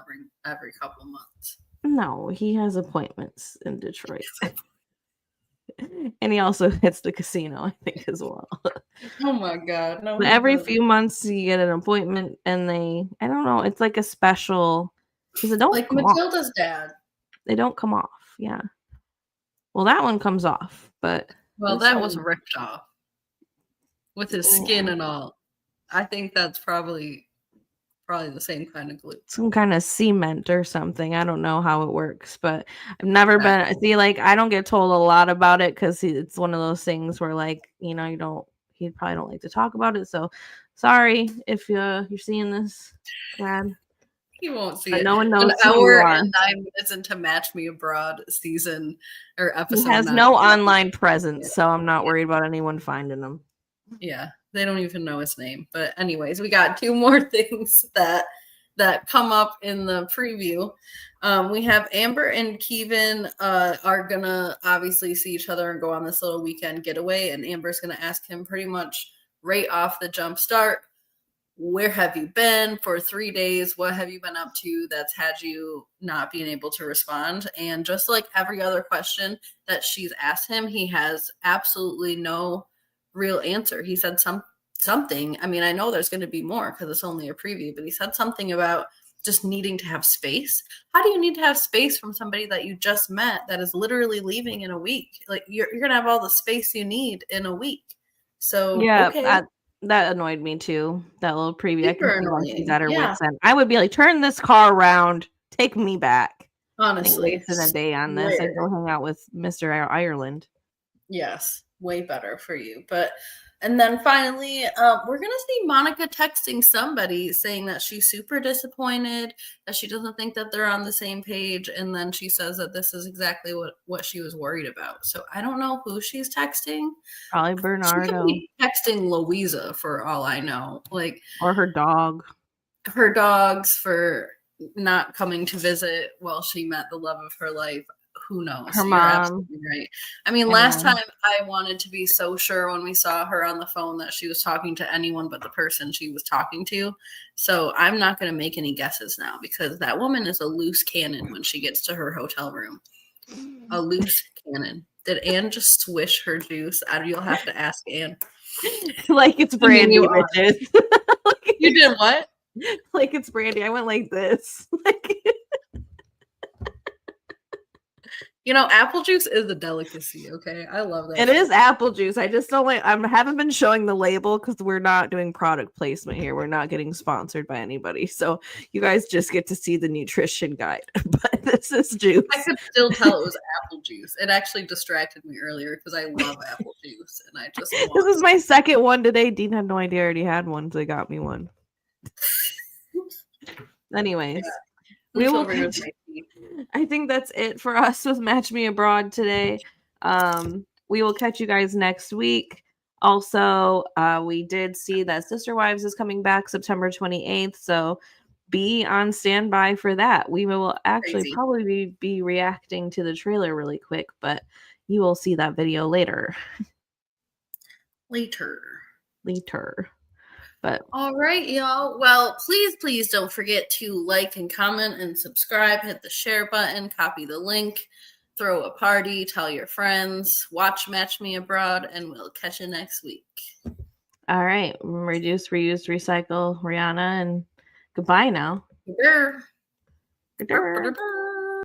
Speaker 2: every couple months.
Speaker 1: No, he has appointments in Detroit. And he also hits the casino, I think, as well.
Speaker 2: Oh my God. No.
Speaker 1: But every few months you get an appointment and I don't know, it's like a special, because it don't
Speaker 2: like
Speaker 1: come
Speaker 2: Matilda's
Speaker 1: off.
Speaker 2: Dad.
Speaker 1: They don't come off, yeah. Well, that one comes off, but
Speaker 2: that was ripped off. With his skin and all. I think that's probably the same kind of glue.
Speaker 1: Some kind of cement or something. I don't know how it works, but I've never been. See, like, I don't get told a lot about it because it's one of those things where, like, he probably don't like to talk about it. So sorry if you're seeing this, Dad.
Speaker 2: He won't see it.
Speaker 1: No one knows.
Speaker 2: An hour and 9 minutes into Match Me Abroad season or episode.
Speaker 1: He has no online presence, so I'm not worried about anyone finding him.
Speaker 2: Yeah, They don't even know his name. But anyways, we got 2 more things that come up in the preview. We have Amber and Keavan are gonna obviously see each other and go on this little weekend getaway, and Amber's gonna ask him pretty much right off the jump start, where have you been for 3 days? What have you been up to that's had you not being able to respond? And just like every other question that she's asked him, he has absolutely no real answer. He said something. I mean, I know there's going to be more because it's only a preview, but he said something about just needing to have space. How do you need to have space from somebody that you just met that is literally leaving in a week? Like you're going to have all the space you need in a week. So,
Speaker 1: Yeah,
Speaker 2: okay.
Speaker 1: that annoyed me too. That little preview. I can
Speaker 2: Super
Speaker 1: see why she's
Speaker 2: annoying.
Speaker 1: at her
Speaker 2: Yeah.
Speaker 1: wit's end. I would be like, turn this car around, take me back. I ain't
Speaker 2: Honestly,
Speaker 1: wasting a day on this. I'd
Speaker 2: swear.
Speaker 1: go hang out with Mr. Ireland.
Speaker 2: Yes, way better for you. And then finally, we're gonna see Monica texting somebody saying that she's super disappointed, that she doesn't think that they're on the same page, and then she says that this is exactly what she was worried about. So I don't know who she's texting.
Speaker 1: Probably
Speaker 2: She could
Speaker 1: Bernardo
Speaker 2: be texting Louisa for all I know. Like
Speaker 1: or her dog.
Speaker 2: her dogs for not coming to visit while she met the love of her life. Who knows?
Speaker 1: Her
Speaker 2: You're
Speaker 1: mom.
Speaker 2: absolutely right. I mean,
Speaker 1: I
Speaker 2: last
Speaker 1: know.
Speaker 2: time I wanted to be so sure when we saw her on the phone that she was talking to anyone but the person she was talking to. So I'm not going to make any guesses now because that woman is a loose cannon when she gets to her hotel room. A loose cannon. Did Anne just swish her juice? You'll have to ask Anne.
Speaker 1: Like it's brandy, bitches.
Speaker 2: You did what?
Speaker 1: Like it's brandy. I went like this. Like
Speaker 2: Apple juice is a delicacy, okay? I love that.
Speaker 1: it is apple juice. I just don't like I haven't been showing the label because we're not doing product placement here. We're not getting sponsored by anybody. So you guys just get to see the nutrition guide. But this is juice.
Speaker 2: I could still tell it was apple juice. It actually distracted me earlier because I love apple juice and I just want
Speaker 1: This is my second one today. Dean had no idea I already had one, so they got me one. Anyways, we will. I think that's it for us with Match Me Abroad today. We will catch you guys next week. Also, we did see that Sister Wives is coming back September 28th, so be on standby for that. We will actually probably be reacting to the trailer really quick, but you will see that video later. Later. But
Speaker 2: all right, y'all. Well, please don't forget to like and comment and subscribe. Hit the share button, copy the link, throw a party, tell your friends, watch Match Me Abroad, and we'll catch you next week.
Speaker 1: All right. Reduce, reuse, recycle, Rihanna, and goodbye now.
Speaker 2: Goodbye.